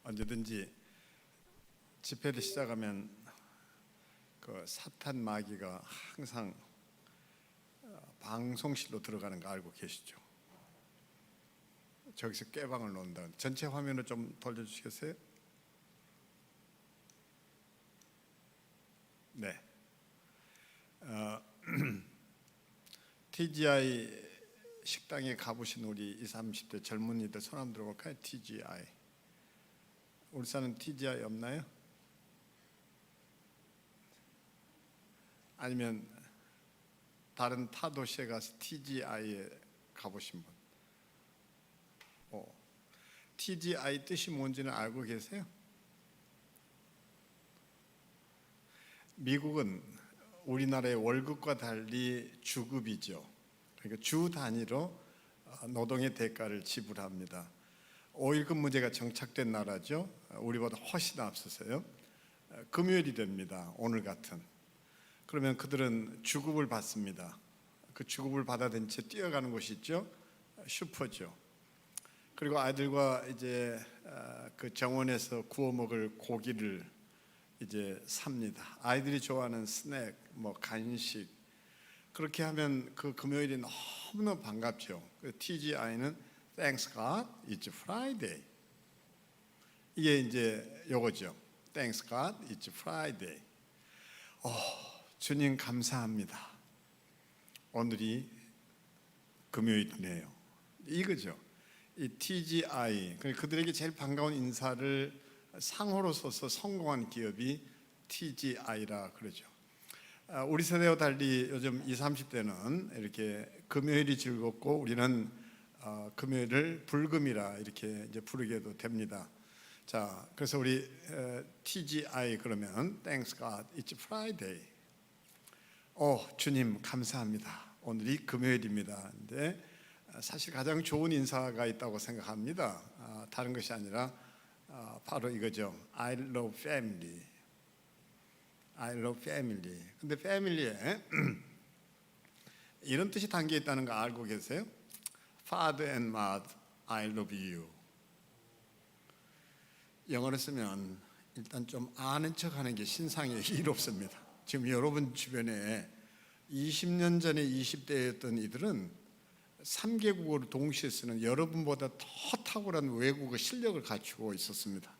언제든지 집회를 시작하면 그 사탄 마귀가 항상 방송실로 들어가는 거 알고 계시죠? 저기서 꾀방을 놓는다. 전체 화면을 좀 돌려주시겠어요? 네. TGI 식당에 가보신 우리 20, 30대 젊은이들 손 한번 들어볼까요? TGI. 울산은 TGI 없나요? 아니면 다른 타 도시에 가서 TGI에 가보신 분? TGI 뜻이 뭔지는 알고 계세요? 미국은 우리나라의 월급과 달리 주급이죠. 그러니까 주 단위로 노동의 대가를 지불합니다. 5일 근무제가 정착된 나라죠. 우리보다 훨씬 앞서서요. 금요일이 됩니다. 오늘 같은. 그러면 그들은 주급을 받습니다. 그 주급을 받아든 채 뛰어가는 곳이 있죠. 슈퍼죠. 그리고 아이들과 이제 그 정원에서 구워 먹을 고기를 이제 삽니다. 아이들이 좋아하는 스낵, 뭐 간식. 그렇게 하면 그 금요일이 너무너무 반갑죠. 그 TGI는 Thanks God, it's Friday. 이게 이제 요거죠. Thanks God, it's Friday. 주님 감사합니다. 오늘이 금요일이네요. 이거죠. 이 TGI, 그들에게 제일 반가운 인사를 상호로 써서 성공한 기업이 TGI라 그러죠. 우리 세대와 달리 요즘 20, 30대는 이렇게 금요일이 즐겁고 우리는 금요일을 불금이라 이렇게 이제 부르게도 됩니다. 자, 그래서 우리 TGI 그러면 Thanks God, it's Friday. 주님 감사합니다. 오늘이 금요일입니다. 근데 사실 가장 좋은 인사가 있다고 생각합니다. 다른 것이 아니라 바로 이거죠. I love family. I love family. 근데 family에 이런 뜻이 담겨 있다는 거 알고 계세요? Father and Mother, I love you. 영어로 쓰면 일단 좀 아는 척하는 게 신상에 이롭습니다. 지금 여러분 주변에 20년 전에 20대였던 이들은 3개국어를 동시에 쓰는 여러분보다 더 탁월한 외국어 실력을 갖추고 있었습니다.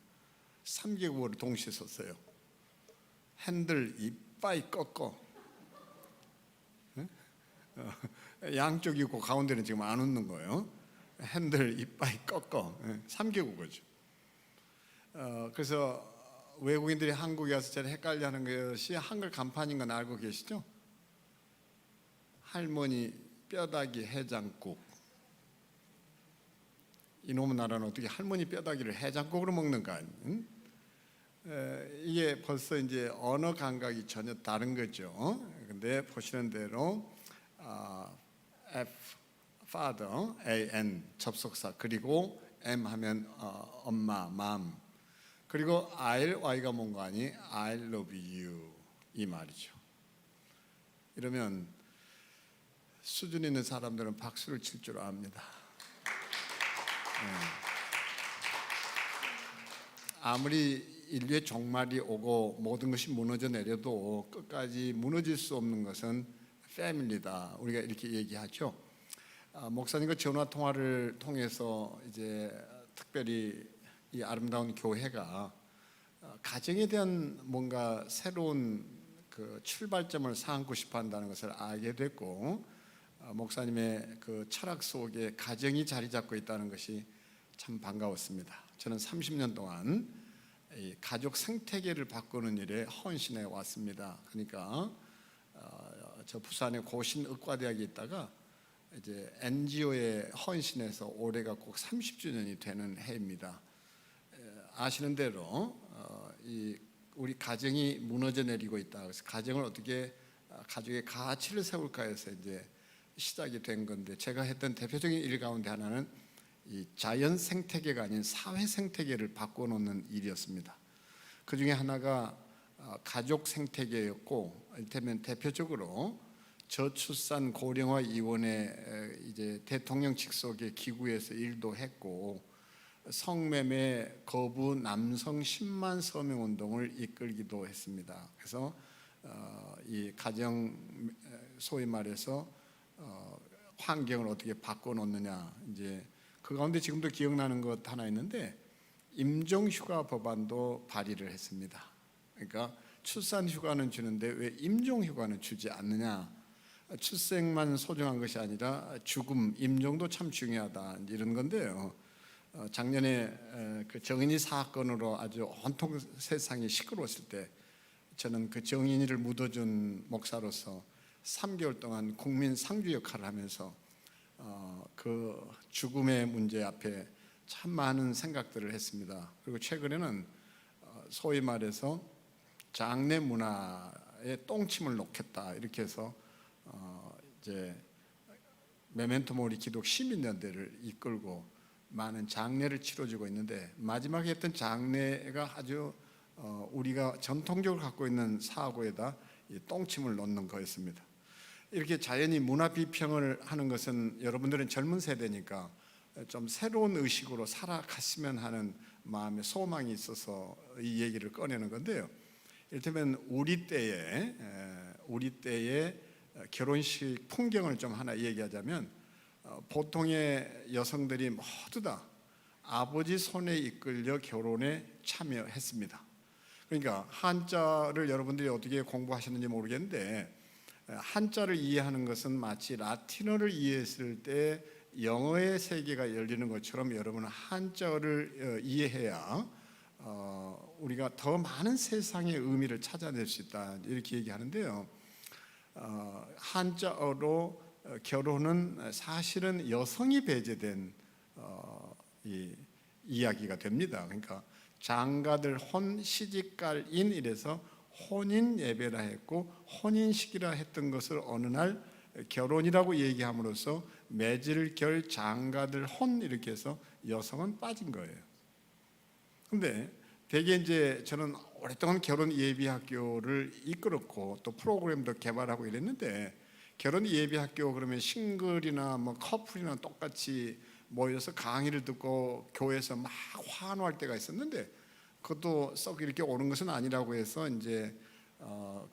3개국어를 동시에 썼어요. 핸들 이빠이 꺾어. 양쪽이 있고 가운데는 지금 안 웃는 거예요. 핸들 이빠이 꺾어. 3개국어죠. 그래서 외국인들이 한국에 와서 제일 헷갈려하는 것이 한글 간판인 건 알고 계시죠? 할머니 뼈다귀 해장국. 이놈의 나라는 어떻게 할머니 뼈다귀를 해장국으로 먹는가? 이게 벌써 이제 언어 감각이 전혀 다른 거죠. 근데 보시는 대로 F, father, A-N 접속사, 그리고 M 하면 엄마, mom, 그리고 Y가 뭔가 아니 I love you 이 말이죠. 이러면 수준 있는 사람들은 박수를 칠 줄 압니다. 아무리 인류의 종말이 오고 모든 것이 무너져 내려도 끝까지 무너질 수 없는 것은 패밀리다. 우리가 이렇게 얘기하죠. 목사님과 전화 통화를 통해서 이제 특별히 이 아름다운 교회가 가정에 대한 뭔가 새로운 그 출발점을 삼고 싶어 한다는 것을 알게 됐고, 목사님의 그 철학 속에 가정이 자리 잡고 있다는 것이 참 반가웠습니다. 저는 30년 동안 이 가족 생태계를 바꾸는 일에 헌신해 왔습니다. 그러니까 저 부산의 고신의과대학에 있다가 이제 NGO에 헌신해서 올해가 꼭 30주년이 되는 해입니다. 아시는 대로 이 우리 가정이 무너져 내리고 있다. 그래서 가정을 어떻게 가족의 가치를 세울까 해서 이제 시작이 된 건데, 제가 했던 대표적인 일 가운데 하나는 이 자연 생태계가 아닌 사회 생태계를 바꿔놓는 일이었습니다. 그 중에 하나가 가족 생태계였고, 이를테면 대표적으로 저출산 고령화 이원회 이제 대통령 직속의 기구에서 일도 했고, 성매매 거부 남성 10만 서명 운동을 이끌기도 했습니다. 그래서 이 가정 소위 말해서 환경을 어떻게 바꿔놓느냐, 이제 그 가운데 지금도 기억나는 것 하나 있는데 임종휴가 법안도 발의를 했습니다. 그러니까 출산휴가는 주는데 왜 임종휴가는 주지 않느냐, 출생만 소중한 것이 아니라 죽음, 임종도 참 중요하다, 이런 건데요. 작년에 그 정인이 사건으로 아주 온통 세상이 시끄러웠을 때 저는 그 정인이를 묻어준 목사로서 3개월 동안 국민 상주 역할을 하면서 그 죽음의 문제 앞에 참 많은 생각들을 했습니다. 그리고 최근에는 소위 말해서 장례 문화에 똥침을 놓겠다, 이렇게 해서 이제 메멘토 모리 기독 시민연대를 이끌고 많은 장례를 치러주고 있는데, 마지막에 했던 장례가 아주 우리가 전통적으로 갖고 있는 사고에다 이 똥침을 놓는 거였습니다. 이렇게 자연히 문화 비평을 하는 것은 여러분들은 젊은 세대니까 좀 새로운 의식으로 살아갔으면 하는 마음의 소망이 있어서 이 얘기를 꺼내는 건데요. 이를테면 우리 때의 결혼식 풍경을 좀 하나 얘기하자면, 보통의 여성들이 모두 다 아버지 손에 이끌려 결혼에 참여했습니다. 그러니까 한자를 여러분들이 어떻게 공부하셨는지 모르겠는데, 한자를 이해하는 것은 마치 라틴어를 이해했을 때 영어의 세계가 열리는 것처럼 여러분은 한자어를 이해해야 우리가 더 많은 세상의 의미를 찾아낼 수 있다, 이렇게 얘기하는데요. 한자어로 결혼은 사실은 여성이 배제된 이야기가 됩니다. 그러니까 장가들 혼 시집갈인, 이래서 혼인 예배라 했고 혼인식이라 했던 것을 어느 날 결혼이라고 얘기함으로써 매질 결 장가들 혼, 이렇게 해서 여성은 빠진 거예요. 근데 대개 이제 저는 오랫동안 결혼 예비 학교를 이끌었고 또 프로그램도 개발하고 이랬는데, 결혼 예비 학교 그러면 싱글이나 뭐 커플이나 똑같이 모여서 강의를 듣고 교회에서 막 환호할 때가 있었는데, 그것도 썩 이렇게 오는 것은 아니라고 해서 이제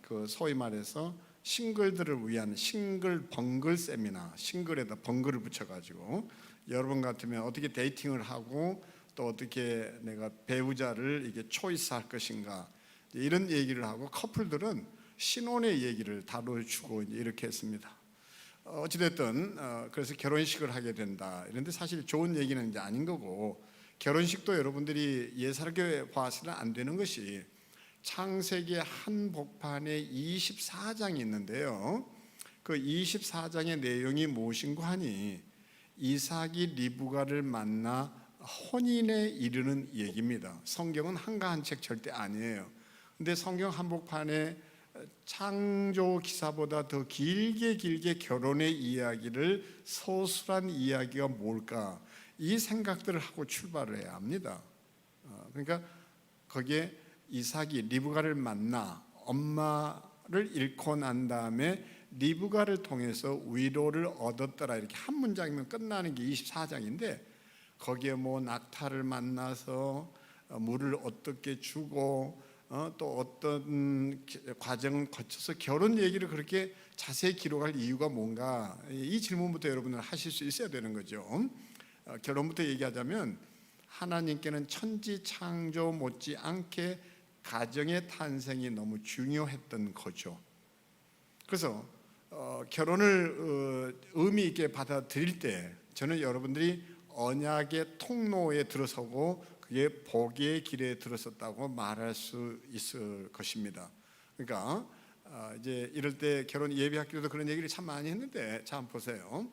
그 소위 말해서 싱글들을 위한 싱글 벙글 세미나, 싱글에다 벙글을 붙여가지고 여러분 같으면 어떻게 데이팅을 하고 또 어떻게 내가 배우자를 이게 초이스할 것인가, 이런 얘기를 하고, 커플들은 신혼의 얘기를 다뤄주고 이렇게 했습니다. 어찌됐든 그래서 결혼식을 하게 된다. 이런데 사실 좋은 얘기는 이제 아닌 거고, 결혼식도 여러분들이 예사롭게 봐서는 안 되는 것이, 창세기 한복판에 24장이 있는데요. 그 24장의 내용이 무엇인고 하니 이삭이 리브가를 만나 혼인에 이르는 얘기입니다. 성경은 한가한 책 절대 아니에요. 근데 성경 한복판에 창조 기사보다 더 길게 결혼의 이야기를 서술한 이야기가 뭘까, 이 생각들을 하고 출발을 해야 합니다. 그러니까 거기에 이삭이 리브가를 만나 엄마를 잃고 난 다음에 리브가를 통해서 위로를 얻었더라, 이렇게 한 문장이면 끝나는 게 24장인데, 거기에 뭐 낙타를 만나서 물을 어떻게 주고 또 어떤 과정을 거쳐서 결혼 얘기를 그렇게 자세히 기록할 이유가 뭔가, 이 질문부터 여러분은 하실 수 있어야 되는 거죠. 결론부터 얘기하자면, 하나님께는 천지 창조 못지않게 가정의 탄생이 너무 중요했던 거죠. 그래서 결혼을 의미 있게 받아들일 때 저는 여러분들이 언약의 통로에 들어서고 그게 복의 길에 들어섰다고 말할 수 있을 것입니다. 그러니까 이제 이럴 때 결혼 예비 학교도 그런 얘기를 참 많이 했는데, 자 한번 보세요.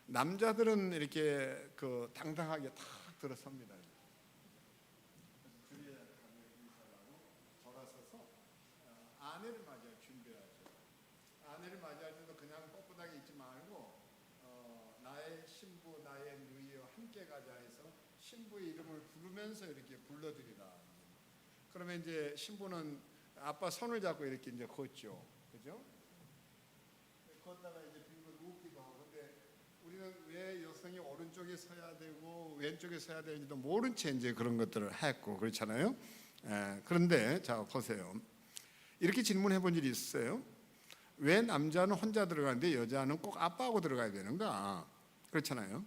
남자들은 이렇게 그 당당하게 탁 들어섭니다. 돌아서서 아내를 맞이할 준비하죠. 아내를 맞이할 때도 그냥 뻣뻣하게 있지 말고 나의 신부, 나의 누이와 함께 가자 해서 신부의 이름을 부르면서 이렇게 불러드리라. 그러면 이제 신부는 아빠 손을 잡고 이렇게 이제 걷죠, 그죠? 걷다가 이제 빙글 눕기도 하고. 근데 우리 우리는 왜 여성이 오른쪽에 서야 되고 왼쪽에 서야 되는지도 모른 채 이제 그런 것들을 했고 그렇잖아요. 그런데 자 보세요. 이렇게 질문해 본 일이 있어요. 왜 남자는 혼자 들어가는데 여자는 꼭 아빠하고 들어가야 되는가? 그렇잖아요.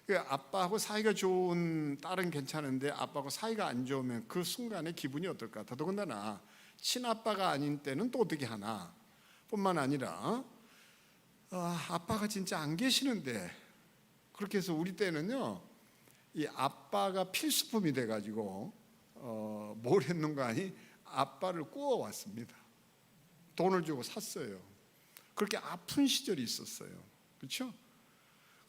그 아빠하고 사이가 좋은 딸은 괜찮은데 아빠하고 사이가 안 좋으면 그 순간에 기분이 어떨까? 더더군다나 친아빠가 아닌 때는 또 어떻게 하나? 뿐만 아니라 아빠가 진짜 안 계시는데 그렇게 해서 우리 때는요 이 아빠가 필수품이 돼가지고 뭘 했는가 하니 아빠를 구워왔습니다. 돈을 주고 샀어요. 그렇게 아픈 시절이 있었어요. 그렇죠?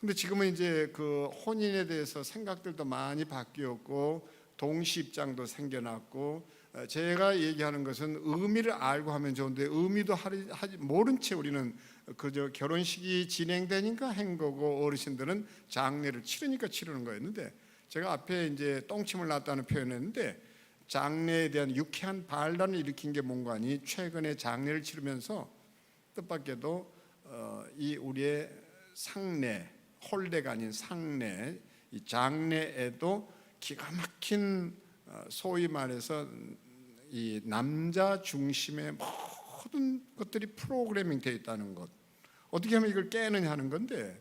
근데 지금은 이제 그 혼인에 대해서 생각들도 많이 바뀌었고 동시 입장도 생겨났고 제가 얘기하는 것은 의미를 알고 하면 좋은데 의미도 하지 모른 채 우리는 그저 결혼식이 진행되니까 한 거고 어르신들은 장례를 치르니까 치르는 거였는데 제가 앞에 이제 똥침을 놨다는 표현을 했는데 장례에 대한 유쾌한 반란을 일으킨 게 뭔가 하니 최근에 장례를 치르면서 뜻밖에도 이 우리의 상례 홀례가 아닌 상례 이 장례에도 기가 막힌 소위 말해서 이 남자 중심의 모든 것들이 프로그래밍 되어 있다는 것 어떻게 하면 이걸 깨느냐 하는 건데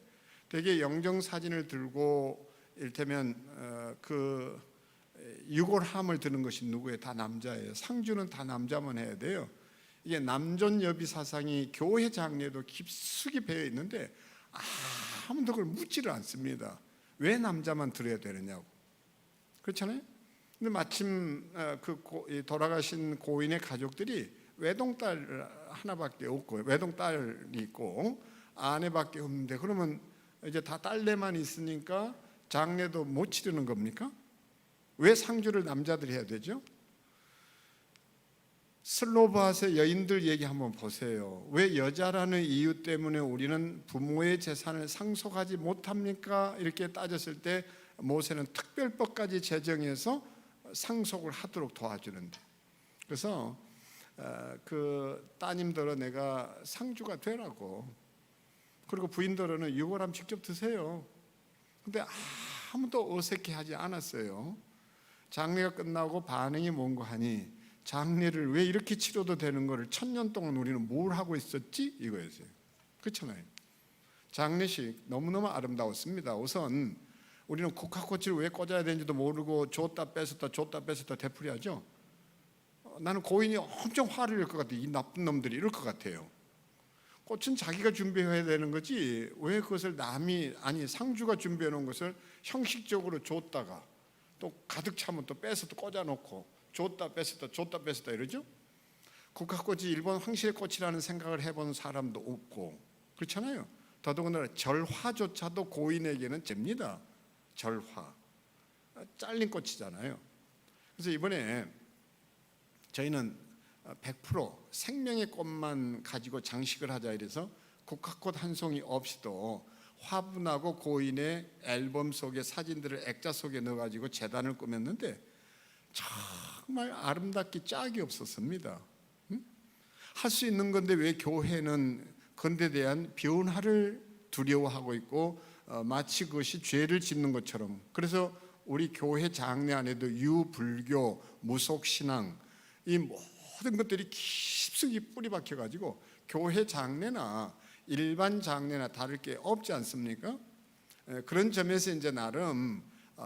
되게 영정 사진을 들고 이를테면 그 유골함을 드는 것이 누구예요? 다 남자예요. 상주는 다 남자만 해야 돼요. 이게 남존여비 사상이 교회 장례도 깊숙이 배어 있는데 아무도 그걸 묻지를 않습니다. 왜 남자만 들어야 되느냐고. 그렇잖아요. 근데 마침 돌아가신 고인의 가족들이 외동딸 하나밖에 없고 외동딸이 있고 아내밖에 없는데 그러면 이제 다 딸내만 있으니까 장례도 못 치르는 겁니까? 왜 상주를 남자들이 해야 되죠? 슬로바스의 여인들 얘기 한번 보세요. 왜 여자라는 이유 때문에 우리는 부모의 재산을 상속하지 못합니까? 이렇게 따졌을 때 모세는 특별법까지 제정해서 상속을 하도록 도와주는데 그래서 그 따님들은 내가 상주가 되라고 그리고 부인들은 유골함 직접 드세요. 근데 아무도 어색해하지 않았어요. 장례가 끝나고 반응이 뭔가 하니 장례를 왜 이렇게 치러도 되는 거를 1000년 동안 우리는 뭘 하고 있었지? 이거였어요. 그렇잖아요. 장례식 너무너무 아름다웠습니다. 우선 우리는 국화꽃을 왜 꽂아야 되는지도 모르고 줬다 뺐었다 되풀이하죠. 나는 고인이 엄청 화를 낼 것 같아요. 이 나쁜 놈들이 이럴 것 같아요. 꽃은 자기가 준비해야 되는 거지 왜 그것을 남이 아니 상주가 준비해 놓은 것을 형식적으로 줬다가 또 가득 차면 또 빼서 또 꽂아놓고 줬다 뺐었다 이러죠. 국화꽃이 일본 황실의 꽃이라는 생각을 해본 사람도 없고 그렇잖아요. 더더군다나 절화조차도 고인에게는 잽니다. 절화 잘린 꽃이잖아요. 그래서 이번에 저희는 100% 생명의 꽃만 가지고 장식을 하자 이래서 국화꽃 한 송이 없이도 화분하고 고인의 앨범 속에 사진들을 액자 속에 넣어가지고 제단을 꾸몄는데 정말 아름답기 짝이 없었습니다. 할 수 있는 건데 왜 교회는 건대에 대한 변화를 두려워하고 있고 마치 그것이 죄를 짓는 것처럼 그래서 우리 교회 장례 안에도 유불교, 무속신앙 이 모든 것들이 깊숙이 뿌리 박혀가지고 교회 장례나 일반 장례나 다를 게 없지 않습니까? 그런 점에서 이제 나름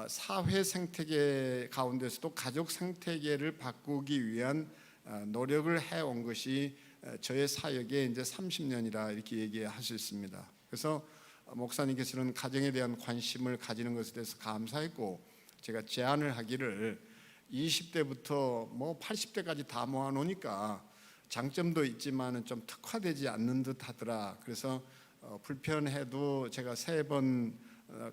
사회 생태계 가운데서도 가족 생태계를 바꾸기 위한 노력을 해온 것이 저의 사역의 이제 30년이라 이렇게 얘기할 수 있습니다. 그래서 목사님께서는 가정에 대한 관심을 가지는 것에 대해서 감사했고 제가 제안을 하기를 20대부터 뭐 80대까지 다 모아놓으니까 장점도 있지만은 좀 특화되지 않는 듯 하더라. 그래서 불편해도 제가 3번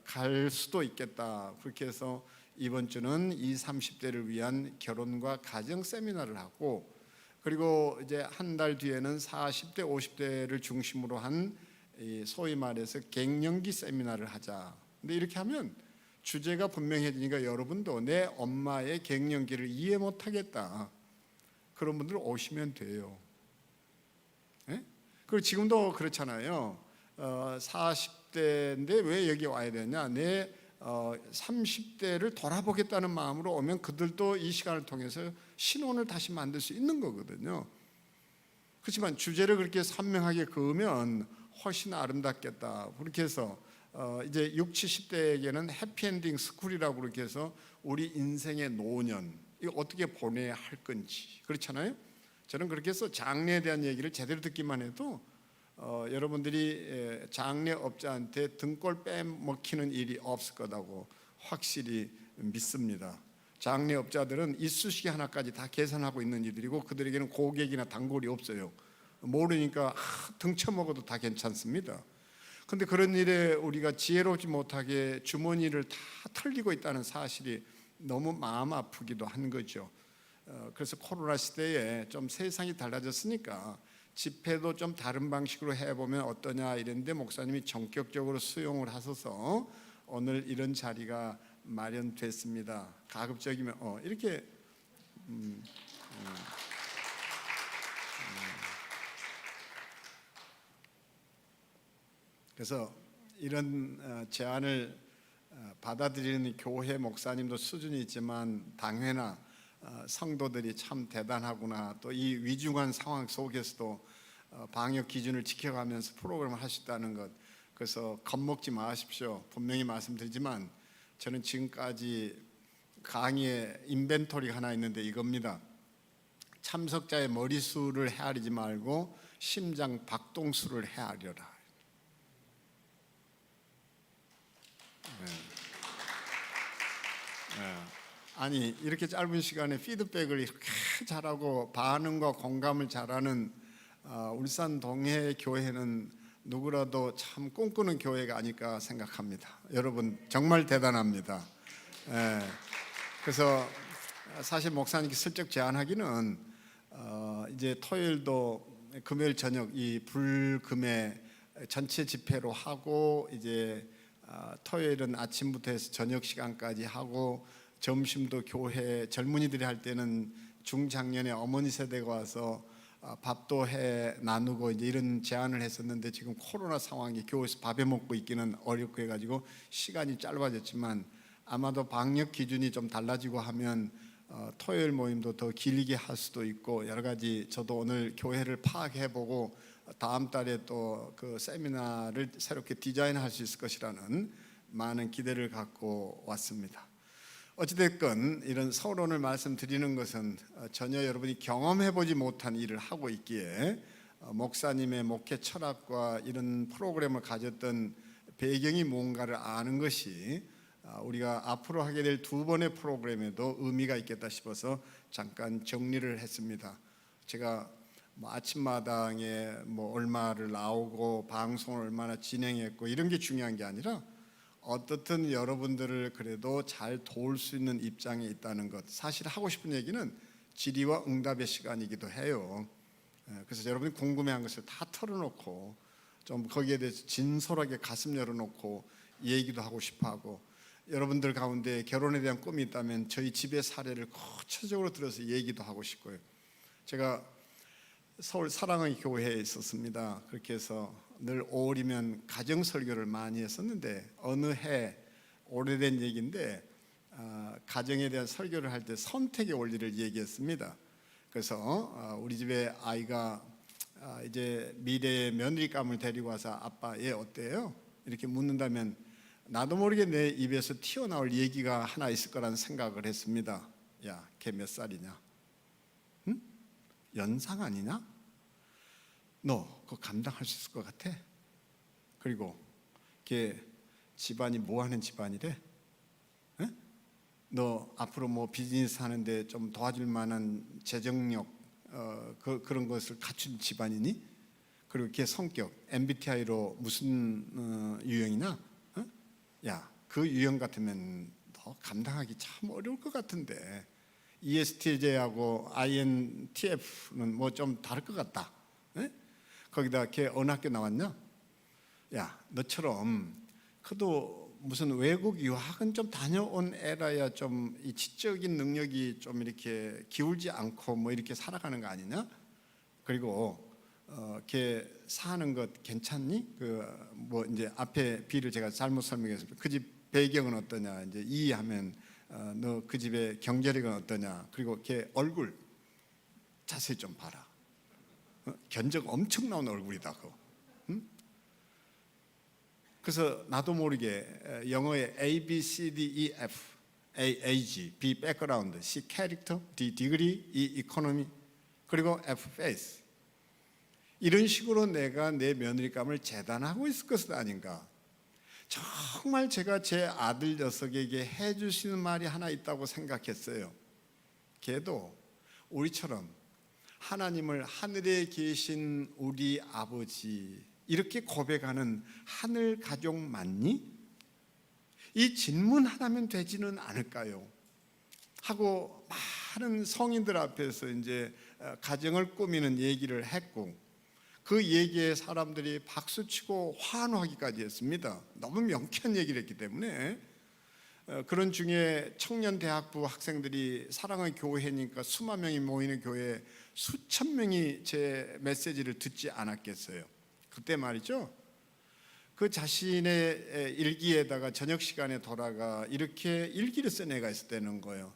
갈 수도 있겠다. 그렇게 해서 이번 주는 20, 30대를 위한 결혼과 가정 세미나를 하고 그리고 이제 한 달 뒤에는 40대, 50대를 중심으로 한 소위 말해서 갱년기 세미나를 하자. 근데 이렇게 하면 주제가 분명해지니까 여러분도 내 엄마의 갱년기를 이해 못하겠다. 그런 분들 오시면 돼요. 예? 그리고 지금도 그렇잖아요. 40대인데 왜 여기 와야 되냐? 내 30대를 돌아보겠다는 마음으로 오면 그들도 이 시간을 통해서 신혼을 다시 만들 수 있는 거거든요. 그렇지만 주제를 그렇게 선명하게 그으면 훨씬 아름답겠다. 그렇게 해서 이제 60, 70대에게는 해피엔딩 스쿨이라고 그렇게 해서 우리 인생의 노년 이거 어떻게 보내야 할 건지 그렇잖아요. 저는 그렇게 해서 장래에 대한 얘기를 제대로 듣기만 해도 여러분들이 장래업자한테 등골 빼먹히는 일이 없을 거라고 확실히 믿습니다. 장래업자들은 이쑤시개 하나까지 다 계산하고 있는 이들이고 그들에게는 고객이나 단골이 없어요. 모르니까 등쳐먹어도 다 괜찮습니다. 그런데 그런 일에 우리가 지혜롭지 못하게 주머니를 다 털리고 있다는 사실이 너무 마음 아프기도 한 거죠. 그래서 코로나 시대에 좀 세상이 달라졌으니까 집회도 좀 다른 방식으로 해보면 어떠냐 이랬는데 목사님이 전격적으로 수용을 하셔서 오늘 이런 자리가 마련됐습니다. 가급적이면 이렇게 그래서 이런 제안을 받아들이는 교회 목사님도 수준이 있지만 당회나 성도들이 참 대단하구나. 또 이 위중한 상황 속에서도 방역 기준을 지켜가면서 프로그램을 하셨다는 것. 그래서 겁먹지 마십시오. 분명히 말씀드리지만 저는 지금까지 강의에 인벤토리가 하나 있는데 이겁니다. 참석자의 머리수를 헤아리지 말고 심장 박동수를 헤아려라. 아니 이렇게 짧은 시간에 피드백을 이렇게 잘하고 반응과 공감을 잘하는 울산 동해 교회는 누구라도 참 꿈꾸는 교회가 아닐까 생각합니다. 여러분 정말 대단합니다. 그래서 사실 목사님께 슬쩍 제안하기는 이제 토요일도 금요일 저녁 이 불금에 전체 집회로 하고 이제 토요일은 아침부터 해서 저녁 시간까지 하고 점심도 교회 젊은이들이 할 때는 중장년의 어머니 세대가 와서 밥도 해 나누고 이제 이런 제안을 했었는데 지금 코로나 상황이 교회에서 밥해 먹고 있기는 어렵고 해가지고 시간이 짧아졌지만 아마도 방역 기준이 좀 달라지고 하면 토요일 모임도 더 길게 할 수도 있고 여러 가지 저도 오늘 교회를 파악해보고 다음 달에 또 그 세미나를 새롭게 디자인할 수 있을 것이라는 많은 기대를 갖고 왔습니다. 어찌됐건 이런 서론을 말씀드리는 것은 전혀 여러분이 경험해보지 못한 일을 하고 있기에 목사님의 목회 철학과 이런 프로그램을 가졌던 배경이 뭔가를 아는 것이 우리가 앞으로 하게 될 두 번의 프로그램에도 의미가 있겠다 싶어서 잠깐 정리를 했습니다. 제가 아침마당에 얼마를 나오고 방송을 얼마나 진행했고 이런 게 중요한 게 아니라 어떻든 여러분들을 그래도 잘 도울 수 있는 입장에 있다는 것. 사실 하고 싶은 얘기는 질의와 응답의 시간이기도 해요. 그래서 여러분이 궁금해한 것을 다 털어놓고 좀 거기에 대해서 진솔하게 가슴 열어놓고 얘기도 하고 싶어하고 여러분들 가운데 결혼에 대한 꿈이 있다면 저희 집의 사례를 구체적으로 들어서 얘기도 하고 싶고요. 제가 서울 사랑의 교회에 있었습니다. 그렇게 해서 늘 5월이면 가정 설교를 많이 했었는데 어느 해 오래된 얘기인데 가정에 대한 설교를 할 때 선택의 원리를 얘기했습니다. 그래서 우리 집에 아이가 이제 미래의 며느리감을 데리고 와서 아빠 얘 어때요? 이렇게 묻는다면 나도 모르게 내 입에서 튀어나올 얘기가 하나 있을 거라는 생각을 했습니다. 야, 걔 몇 살이냐? 응? 연상 아니냐? 너 그거 감당할 수 있을 것 같아? 그리고 걔 집안이 뭐 하는 집안이래? 에? 너 앞으로 비즈니스 하는데 좀 도와줄 만한 재정력 그런 것을 갖춘 집안이니? 그리고 걔 성격 MBTI로 무슨 유형이냐? 야, 그 유형 같으면 너 감당하기 참 어려울 것 같은데 ESTJ하고 INTF는 좀 다를 것 같다. 에? 거기다 걔 어느 학교 나왔냐? 야, 너처럼 그도 무슨 외국 유학은 좀 다녀온 애라야 좀 이 지적인 능력이 좀 이렇게 기울지 않고 이렇게 살아가는 거 아니냐? 그리고 걔 사는 것 괜찮니? 뭐 이제 앞에 B를 제가 잘못 설명했습니다. 그 집 배경은 어떠냐? 이제 이해하면 너 그 집의 경제력은 어떠냐? 그리고 걔 얼굴 자세히 좀 봐라. 견적 엄청 나온 얼굴이다 그거. 응? 그래서 나도 모르게 영어에 A, B, C, D, E, F, A, age, B, background, C, character, D, degree, E, economy, 그리고 F, face. 이런 식으로 내가 내 며느리감을 재단하고 있을 것은 아닌가. 정말 제가 제 아들 녀석에게 해주시는 말이 하나 있다고 생각했어요. 걔도 우리처럼 하나님을 하늘에 계신 우리 아버지 이렇게 고백하는 하늘 가족 맞니? 이 질문 하나면 되지는 않을까요? 하고 많은 성인들 앞에서 이제 가정을 꾸미는 얘기를 했고 그 얘기에 사람들이 박수치고 환호하기까지 했습니다. 너무 명쾌한 얘기를 했기 때문에. 그런 중에 청년대학부 학생들이 사랑의 교회니까 수만 명이 모이는 교회에 수천 명이 제 메시지를 듣지 않았겠어요. 그때 말이죠, 그 자신의 일기에다가 저녁 시간에 돌아가 이렇게 일기를 쓴 애가 있었다는 거예요.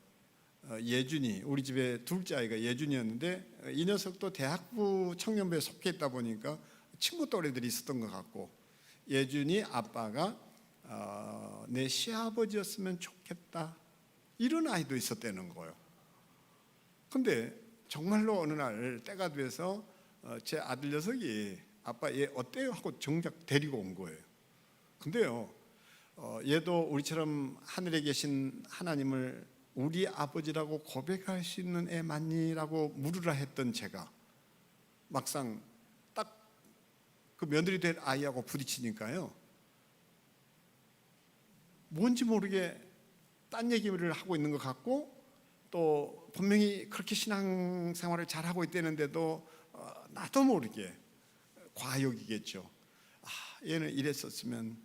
예준이, 우리 집에 둘째 아이가 예준이었는데 이 녀석도 대학부 청년부에 속해 있다 보니까 친구 또래들이 있었던 것 같고, 예준이 아빠가 내 시아버지였으면 좋겠다 이런 아이도 있었다는 거예요. 근데 정말로 어느 날 때가 돼서 제 아들 녀석이 아빠 얘 어때요? 하고 정작 데리고 온 거예요. 근데요, 얘도 우리처럼 하늘에 계신 하나님을 우리 아버지라고 고백할 수 있는 애 맞니? 라고 물으라 했던 제가 막상 딱 그 며느리 될 아이하고 부딪히니까요, 뭔지 모르게 딴 얘기를 하고 있는 것 같고, 또 분명히 그렇게 신앙생활을 잘하고 있다는데도 나도 모르게 과욕이겠죠. 얘는 이랬었으면,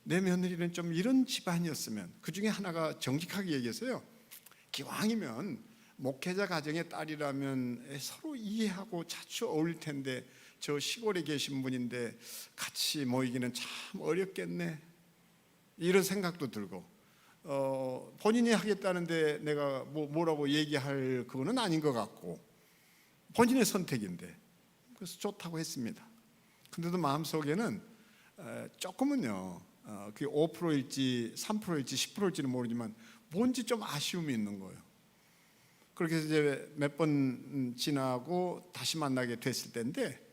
내 며느리는 좀 이런 집안이었으면. 그 중에 하나가 정직하게 얘기했어요. 기왕이면 목회자 가정의 딸이라면 서로 이해하고 자주 어울릴 텐데 저 시골에 계신 분인데 같이 모이기는 참 어렵겠네, 이런 생각도 들고, 본인이 하겠다는데 내가 뭐라고 얘기할 그거는 아닌 것 같고, 본인의 선택인데 그래서 좋다고 했습니다. 근데도 마음속에는 조금은요, 그게 5%일지 3%일지 10%일지는 모르지만 뭔지 좀 아쉬움이 있는 거예요. 그렇게 해서 이제 몇 번 지나고 다시 만나게 됐을 때인데,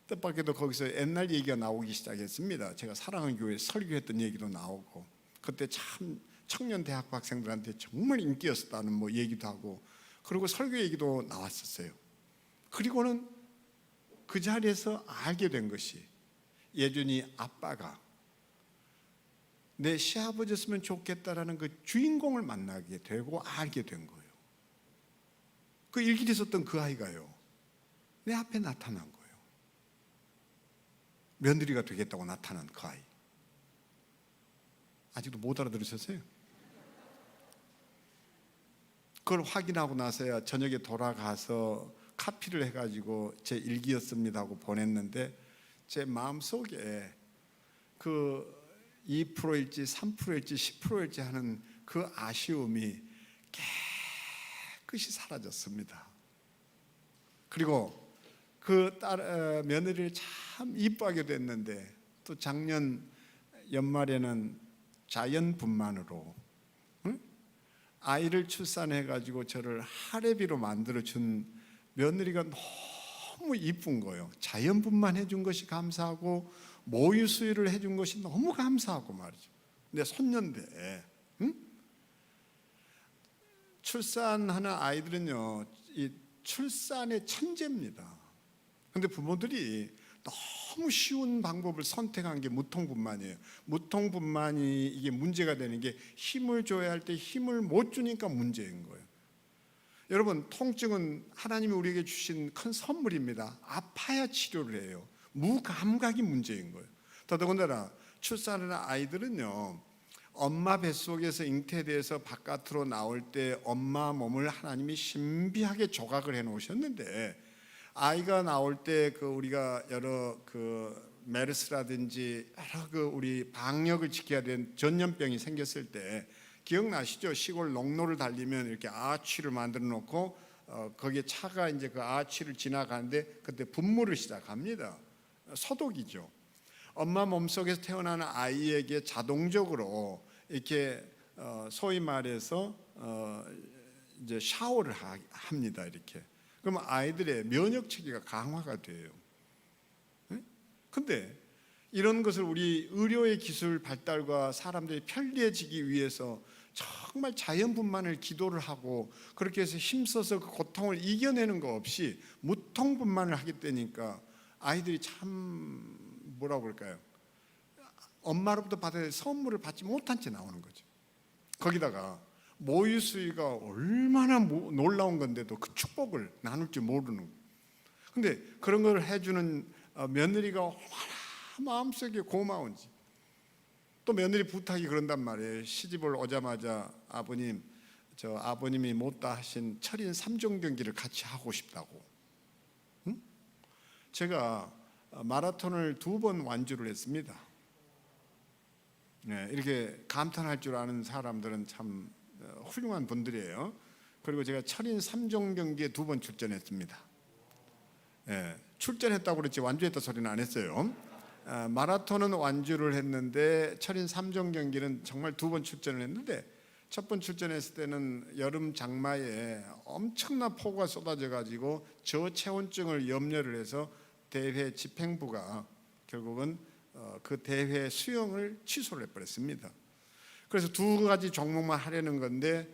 뜻밖에도 거기서 옛날 얘기가 나오기 시작했습니다. 제가 사랑하는 교회 설교했던 얘기도 나오고, 그때 참 청년 대학부 학생들한테 정말 인기였었다는 뭐 얘기도 하고, 그리고 설교 얘기도 나왔었어요. 그리고는 그 자리에서 알게 된 것이, 예준이 아빠가 내 시아버지였으면 좋겠다라는 그 주인공을 만나게 되고 알게 된 거예요. 그 일길에 있었던 그 아이가요, 내 앞에 나타난 거예요. 며느리가 되겠다고 나타난 그 아이. 아직도 못 알아들으셨어요? 그걸 확인하고 나서야 저녁에 돌아가서 카피를 해가지고 제 일기였습니다 하고 보냈는데, 제 마음속에 그 2%일지 3%일지 10%일지 하는 그 아쉬움이 깨끗이 사라졌습니다. 그리고 그 며느리를 참 이뻐하게 됐는데, 또 작년 연말에는 자연분만으로 아이를 출산해가지고 저를 할애비로 만들어준 며느리가 너무 이쁜 거예요. 자연분만 해준 것이 감사하고 모유 수유를 해준 것이 너무 감사하고 말이죠. 근데 손녀인데, 출산하는 아이들은요, 이 출산의 천재입니다. 근데 부모들이 너무 쉬운 방법을 선택한 게 무통분만이에요. 무통분만이 이게 문제가 되는 게, 힘을 줘야 할 때 힘을 못 주니까 문제인 거예요. 여러분, 통증은 하나님이 우리에게 주신 큰 선물입니다. 아파야 치료를 해요. 무감각이 문제인 거예요. 더더군다나 출산하는 아이들은요, 엄마 뱃속에서 잉태돼서 바깥으로 나올 때 엄마 몸을 하나님이 신비하게 조각을 해 놓으셨는데, 아이가 나올 때 그 우리가 여러 그 메르스라든지 여러 그 우리 방역을 지켜야 되는 전염병이 생겼을 때 기억나시죠? 시골 농로를 달리면 이렇게 아취를 만들어 놓고 거기에 차가 이제 그 아취를 지나가는데 그때 분무를 시작합니다. 소독이죠. 엄마 몸속에서 태어나는 아이에게 자동적으로 이렇게 소위 말해서 이제 샤워를 합니다. 이렇게. 그러면 아이들의 면역 체계가 강화가 돼요. 근데 이런 것을 우리 의료의 기술 발달과 사람들이 편리해지기 위해서 정말 자연분만을 기도를 하고 그렇게 해서 힘써서 그 고통을 이겨내는 거 없이 무통분만을 하게 되니까 아이들이 참 뭐라고 그럴까요? 엄마로부터 받아야 될 선물을 받지 못한 채 나오는 거죠. 거기다가 모유 수유가 얼마나 놀라운 건데도 그 축복을 나눌 줄 모르는 거예요. 근데 그런 걸 해주는 며느리가 얼마나 마음속에 고마운지. 또 며느리 부탁이 그런단 말이에요. 시집을 오자마자 아버님, 저 아버님이 못다 하신 철인 3종 경기를 같이 하고 싶다고. 응? 제가 마라톤을 2번 완주를 했습니다. 네, 이렇게 감탄할 줄 아는 사람들은 참 훌륭한 분들이에요. 그리고 제가 철인 3종 경기에 2번 출전했습니다. 네, 출전했다고 그랬지 완주했다 소리는 안 했어요. 마라톤은 완주를 했는데 철인 3종 경기는 정말 2번 출전을 했는데 첫 번 출전했을 때는 여름 장마에 엄청난 폭우가 쏟아져 가지고 저체온증을 염려를 해서 대회 집행부가 결국은 그 대회 수영을 취소를 해버렸습니다. 그래서 2가지 종목만 하려는 건데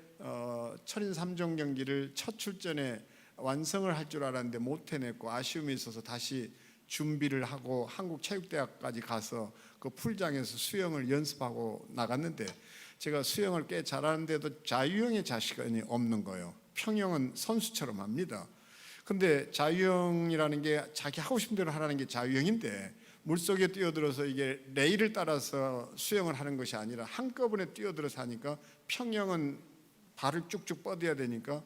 철인 3종 경기를 첫 출전에 완성을 할 줄 알았는데 못 해냈고 아쉬움이 있어서 다시 준비를 하고 한국체육대학까지 가서 그 풀장에서 수영을 연습하고 나갔는데 제가 수영을 꽤 잘하는데도 자유형의 자신이 없는 거예요. 평영은 선수처럼 합니다. 근데 자유형이라는 게 자기 하고 싶은 대로 하라는 게 자유형인데 물속에 뛰어들어서 이게 레일을 따라서 수영을 하는 것이 아니라 한꺼번에 뛰어들어서 하니까 평영은 발을 쭉쭉 뻗어야 되니까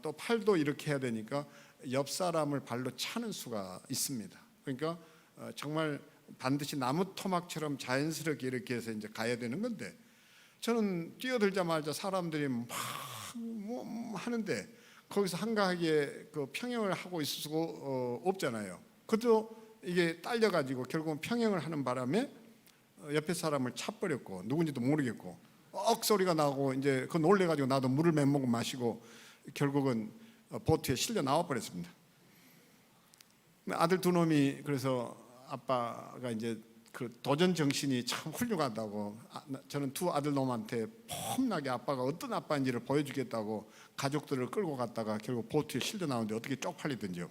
또 팔도 이렇게 해야 되니까 옆 사람을 발로 차는 수가 있습니다. 그러니까 정말 반드시 나무 토막처럼 자연스럽게 이렇게 해서 이제 가야 되는 건데 저는 뛰어들자마자 사람들이 막 하는데 거기서 한가하게 그 평영을 하고 있을 수가 없잖아요. 그것도 이게 딸려가지고 결국은 평영을 하는 바람에 옆에 사람을 차버렸고 누군지도 모르겠고 억소리가 나고 이제 그 놀래가지고 나도 물을 몇 모금 마시고 결국은 보트에 실려 나와 버렸습니다. 아들 2놈이 그래서 아빠가 이제 그 도전 정신이 참 훌륭하다고 저는 2 아들 놈한테 폼나게 아빠가 어떤 아빠인지를 보여주겠다고 가족들을 끌고 갔다가 결국 보트에 실려 나오는데 어떻게 쪽팔리든지요.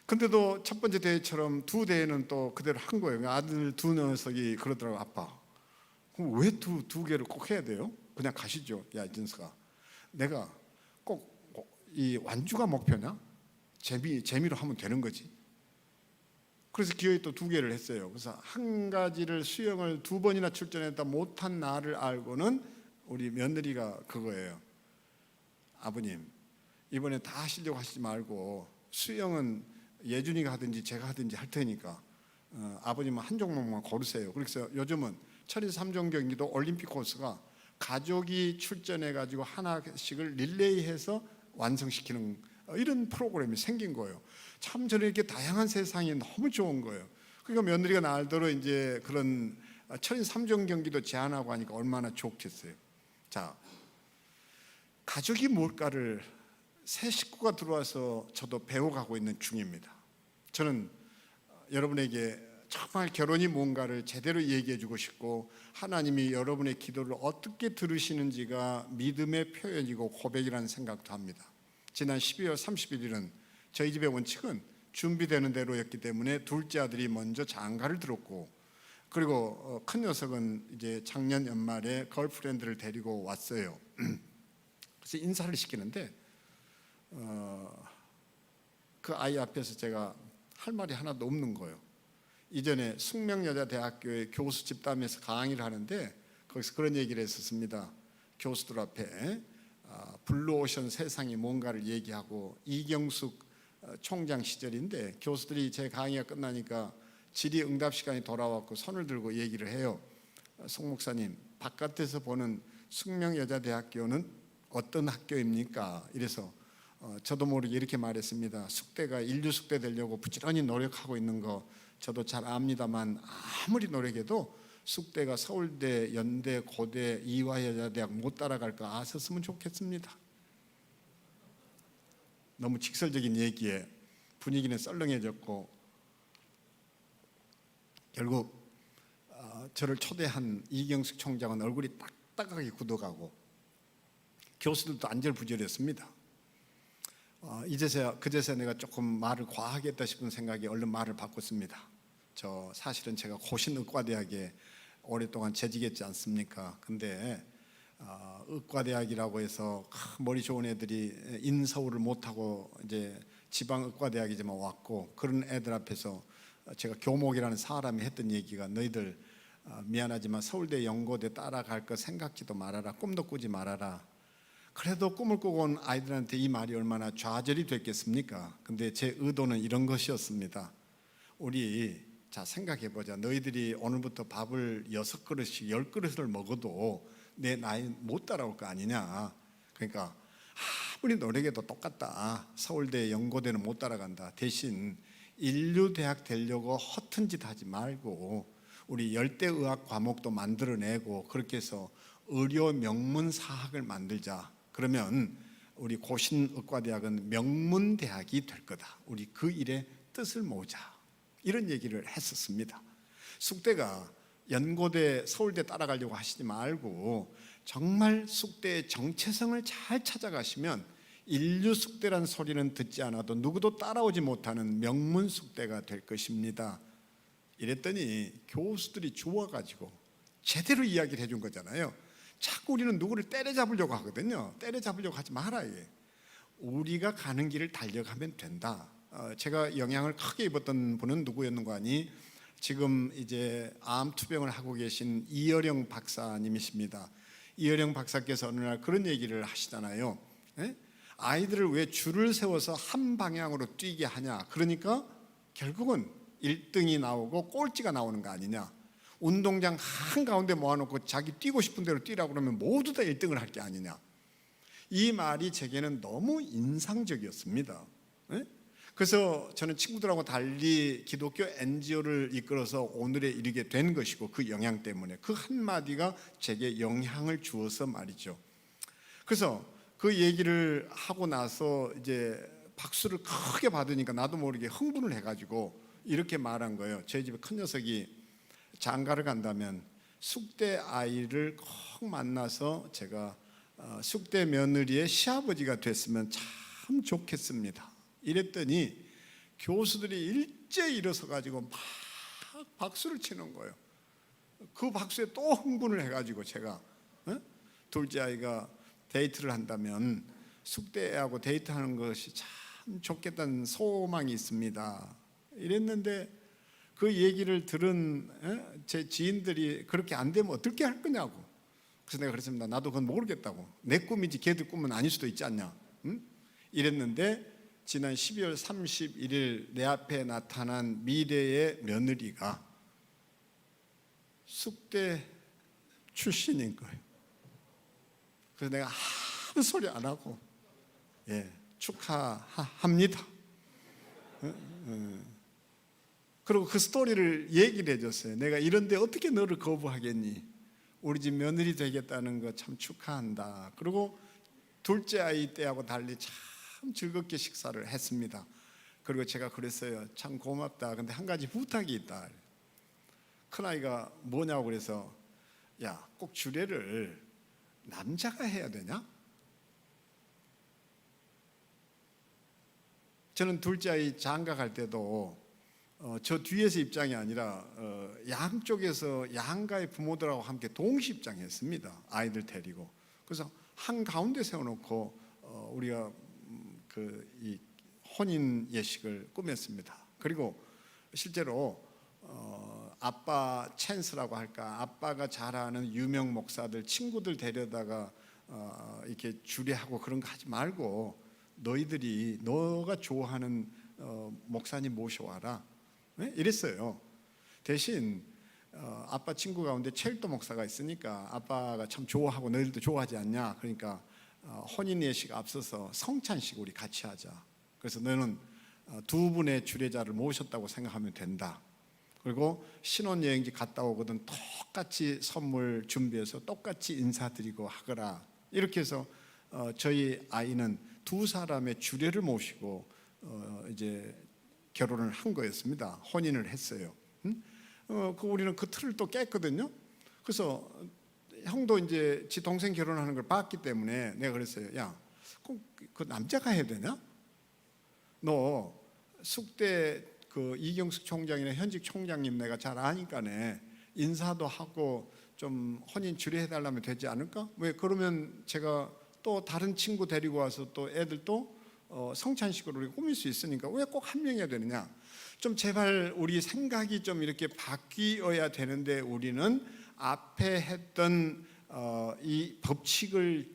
근데도 첫 번째 대회처럼 2 대회는 또 그대로 한 거예요. 아들 2 녀석이 그러더라고. 아빠 그럼 왜 두 개를 꼭 해야 돼요? 그냥 가시죠. 야 이진수가 내가 꼭 이 완주가 목표냐? 재미로 하면 되는 거지. 그래서 기어이 또 2개를 했어요. 그래서 한 가지를 수영을 2번이나 출전했다 못한 나를 알고는 우리 며느리가 그거예요. 아버님 이번에 다 하시려고 하시지 말고 수영은 예준이가 하든지 제가 하든지 할 테니까 아버님은 한 종목만 고르세요. 그래서 요즘은 철인 3종 경기도 올림픽 코스가 가족이 출전해 가지고 하나씩을 릴레이해서 완성시키는 이런 프로그램이 생긴 거예요. 참 저는 이렇게 다양한 세상이 너무 좋은 거예요. 그러니까 며느리가 날더러 이제 그런 철인 3종 경기도 제안하고 하니까 얼마나 좋겠어요. 자, 가족이 뭘까를 새 식구가 들어와서 저도 배워가고 있는 중입니다. 저는 여러분에게 정말 결혼이 뭔가를 제대로 얘기해 주고 싶고 하나님이 여러분의 기도를 어떻게 들으시는지가 믿음의 표현이고 고백이라는 생각도 합니다. 지난 12월 31일은 저희 집의 원칙은 준비되는 대로였기 때문에 둘째 아들이 먼저 장가를 들었고 그리고 큰 녀석은 이제 작년 연말에 걸프렌드를 데리고 왔어요. 그래서 인사를 시키는데 그 아이 앞에서 제가 할 말이 하나도 없는 거예요. 이전에 숙명여자대학교의 교수 집담에서 강의를 하는데 거기서 그런 얘기를 했었습니다. 교수들 앞에 블루오션 세상이 뭔가를 얘기하고 이경숙 총장 시절인데 교수들이 제 강의가 끝나니까 질의응답 시간이 돌아왔고 손을 들고 얘기를 해요. 송 목사님, 바깥에서 보는 숙명여자대학교는 어떤 학교입니까? 이래서 저도 모르게 이렇게 말했습니다. 숙대가 인류 숙대 되려고 부지런히 노력하고 있는 거 저도 잘 압니다만 아무리 노력해도 숙대가 서울대, 연대, 고대, 이화여자대학 못 따라갈까 아셨으면 좋겠습니다. 너무 직설적인 얘기에 분위기는 썰렁해졌고 결국 저를 초대한 이경숙 총장은 얼굴이 딱딱하게 굳어가고 교수들도 안절부절했습니다. 그제서야 내가 조금 말을 과하게 했다 싶은 생각에 얼른 말을 바꿨습니다. 저 사실은 제가 고신의과대학에 오랫동안 재직했지 않습니까? 근데 의과대학이라고 해서 머리 좋은 애들이 인서울을 못하고 이제 지방의과대학이지만 왔고 그런 애들 앞에서 제가 교목이라는 사람이 했던 얘기가 너희들 미안하지만 서울대 연고대 따라갈 거 생각지도 말아라. 꿈도 꾸지 말아라. 그래도 꿈을 꾸고 온 아이들한테 이 말이 얼마나 좌절이 됐겠습니까? 근데 제 의도는 이런 것이었습니다. 우리 자 생각해보자. 너희들이 오늘부터 밥을 6그릇씩 10그릇을 먹어도 내 나이 못 따라올 거 아니냐. 그러니까 아무리 노력해도 똑같다. 서울대 연고대는 못 따라간다. 대신 인류대학 되려고 허튼 짓 하지 말고 우리 열대의학 과목도 만들어내고 그렇게 해서 의료 명문사학을 만들자. 그러면 우리 고신의과대학은 명문대학이 될 거다. 우리 그 일에 뜻을 모으자. 이런 얘기를 했었습니다. 숙대가 연고대, 서울대 따라가려고 하시지 말고 정말 숙대의 정체성을 잘 찾아가시면 인류 숙대란 소리는 듣지 않아도 누구도 따라오지 못하는 명문 숙대가 될 것입니다. 이랬더니 교수들이 좋아가지고 제대로 이야기를 해준 거잖아요. 자꾸 우리는 누구를 때려잡으려고 하거든요. 때려잡으려고 하지 마라. 우리가 가는 길을 달려가면 된다. 제가 영향을 크게 입었던 분은 누구였는가 하니 지금 이제 암 투병을 하고 계신 이어령 박사님이십니다. 이어령 박사께서 어느 날 그런 얘기를 하시잖아요. 아이들을 왜 줄을 세워서 한 방향으로 뛰게 하냐. 그러니까 결국은 1등이 나오고 꼴찌가 나오는 거 아니냐. 운동장 한가운데 모아놓고 자기 뛰고 싶은 대로 뛰라고 그러면 모두 다 1등을 할 게 아니냐. 이 말이 제게는 너무 인상적이었습니다. 그래서 저는 친구들하고 달리 기독교 NGO를 이끌어서 오늘에 이르게 된 것이고 그 영향 때문에 그 한마디가 제게 영향을 주어서 말이죠. 그래서 그 얘기를 하고 나서 이제 박수를 크게 받으니까 나도 모르게 흥분을 해가지고 이렇게 말한 거예요. 저희 집에 큰 녀석이 장가를 간다면 숙대 아이를 꼭 만나서 제가 숙대 며느리의 시아버지가 됐으면 참 좋겠습니다. 이랬더니 교수들이 일제히 일어서 가지고 막 박수를 치는 거예요. 그 박수에 또 흥분을 해가지고 제가 둘째 아이가 데이트를 한다면 숙대하고 데이트하는 것이 참 좋겠다는 소망이 있습니다. 이랬는데 그 얘기를 들은 제 지인들이 그렇게 안 되면 어떻게 할 거냐고. 그래서 내가 그랬습니다. 나도 그건 모르겠다고. 내 꿈이지 걔들 꿈은 아닐 수도 있지 않냐. 이랬는데 지난 12월 31일 내 앞에 나타난 미래의 며느리가 숙대 출신인 거예요. 그래서 내가 아무 소리 안 하고 축하합니다. 그리고 그 스토리를 얘기를 해줬어요. 내가 이런데 어떻게 너를 거부하겠니? 우리 집 며느리 되겠다는 거 참 축하한다. 그리고 둘째 아이 때하고 달리 참 즐겁게 식사를 했습니다. 그리고 제가 그랬어요. 참 고맙다. 근데 한 가지 부탁이 있다. 큰아이가 뭐냐고 그래서 야, 꼭 주례를 남자가 해야 되냐? 저는 둘째 아이 장가 갈 때도 저 뒤에서 입장이 아니라 양쪽에서 양가의 부모들하고 함께 동시 입장했습니다. 아이들 데리고. 그래서 한가운데 세워놓고 우리가 이 혼인 예식을 꾸몄습니다. 그리고 실제로 아빠 찬스라고 할까, 아빠가 잘 아는 유명 목사들 친구들 데려다가 이렇게 주례하고 그런 거 하지 말고 너희들이 너가 좋아하는 목사님 모셔와라. 네? 이랬어요. 대신 아빠 친구 가운데 최일도 목사가 있으니까 아빠가 참 좋아하고 너희들도 좋아하지 않냐. 그러니까 혼인 예식 앞서서 성찬식 우리 같이 하자. 그래서 너는 두 분의 주례자를 모셨다고 생각하면 된다. 그리고 신혼여행지 갔다 오거든 똑같이 선물 준비해서 똑같이 인사드리고 하거라. 이렇게 해서 저희 아이는 두 사람의 주례를 모시고 이제 결혼을 한 거였습니다. 혼인을 했어요. 우리는 그 틀을 또 깼거든요. 그래서 형도 이제 지 동생 결혼하는 걸 봤기 때문에 내가 그랬어요. 야, 그 남자가 해야 되냐? 너 숙대 그 이경숙 총장이나 현직 총장님 내가 잘 아니까네 인사도 하고 좀 혼인 주례해달라면 되지 않을까? 왜 그러면 제가 또 다른 친구 데리고 와서 또 애들도 성찬식으로 우리 꾸밀 수 있으니까 왜 꼭 한 명이야 되느냐? 좀 제발 우리 생각이 좀 이렇게 바뀌어야 되는데 우리는 앞에 했던 이 법칙을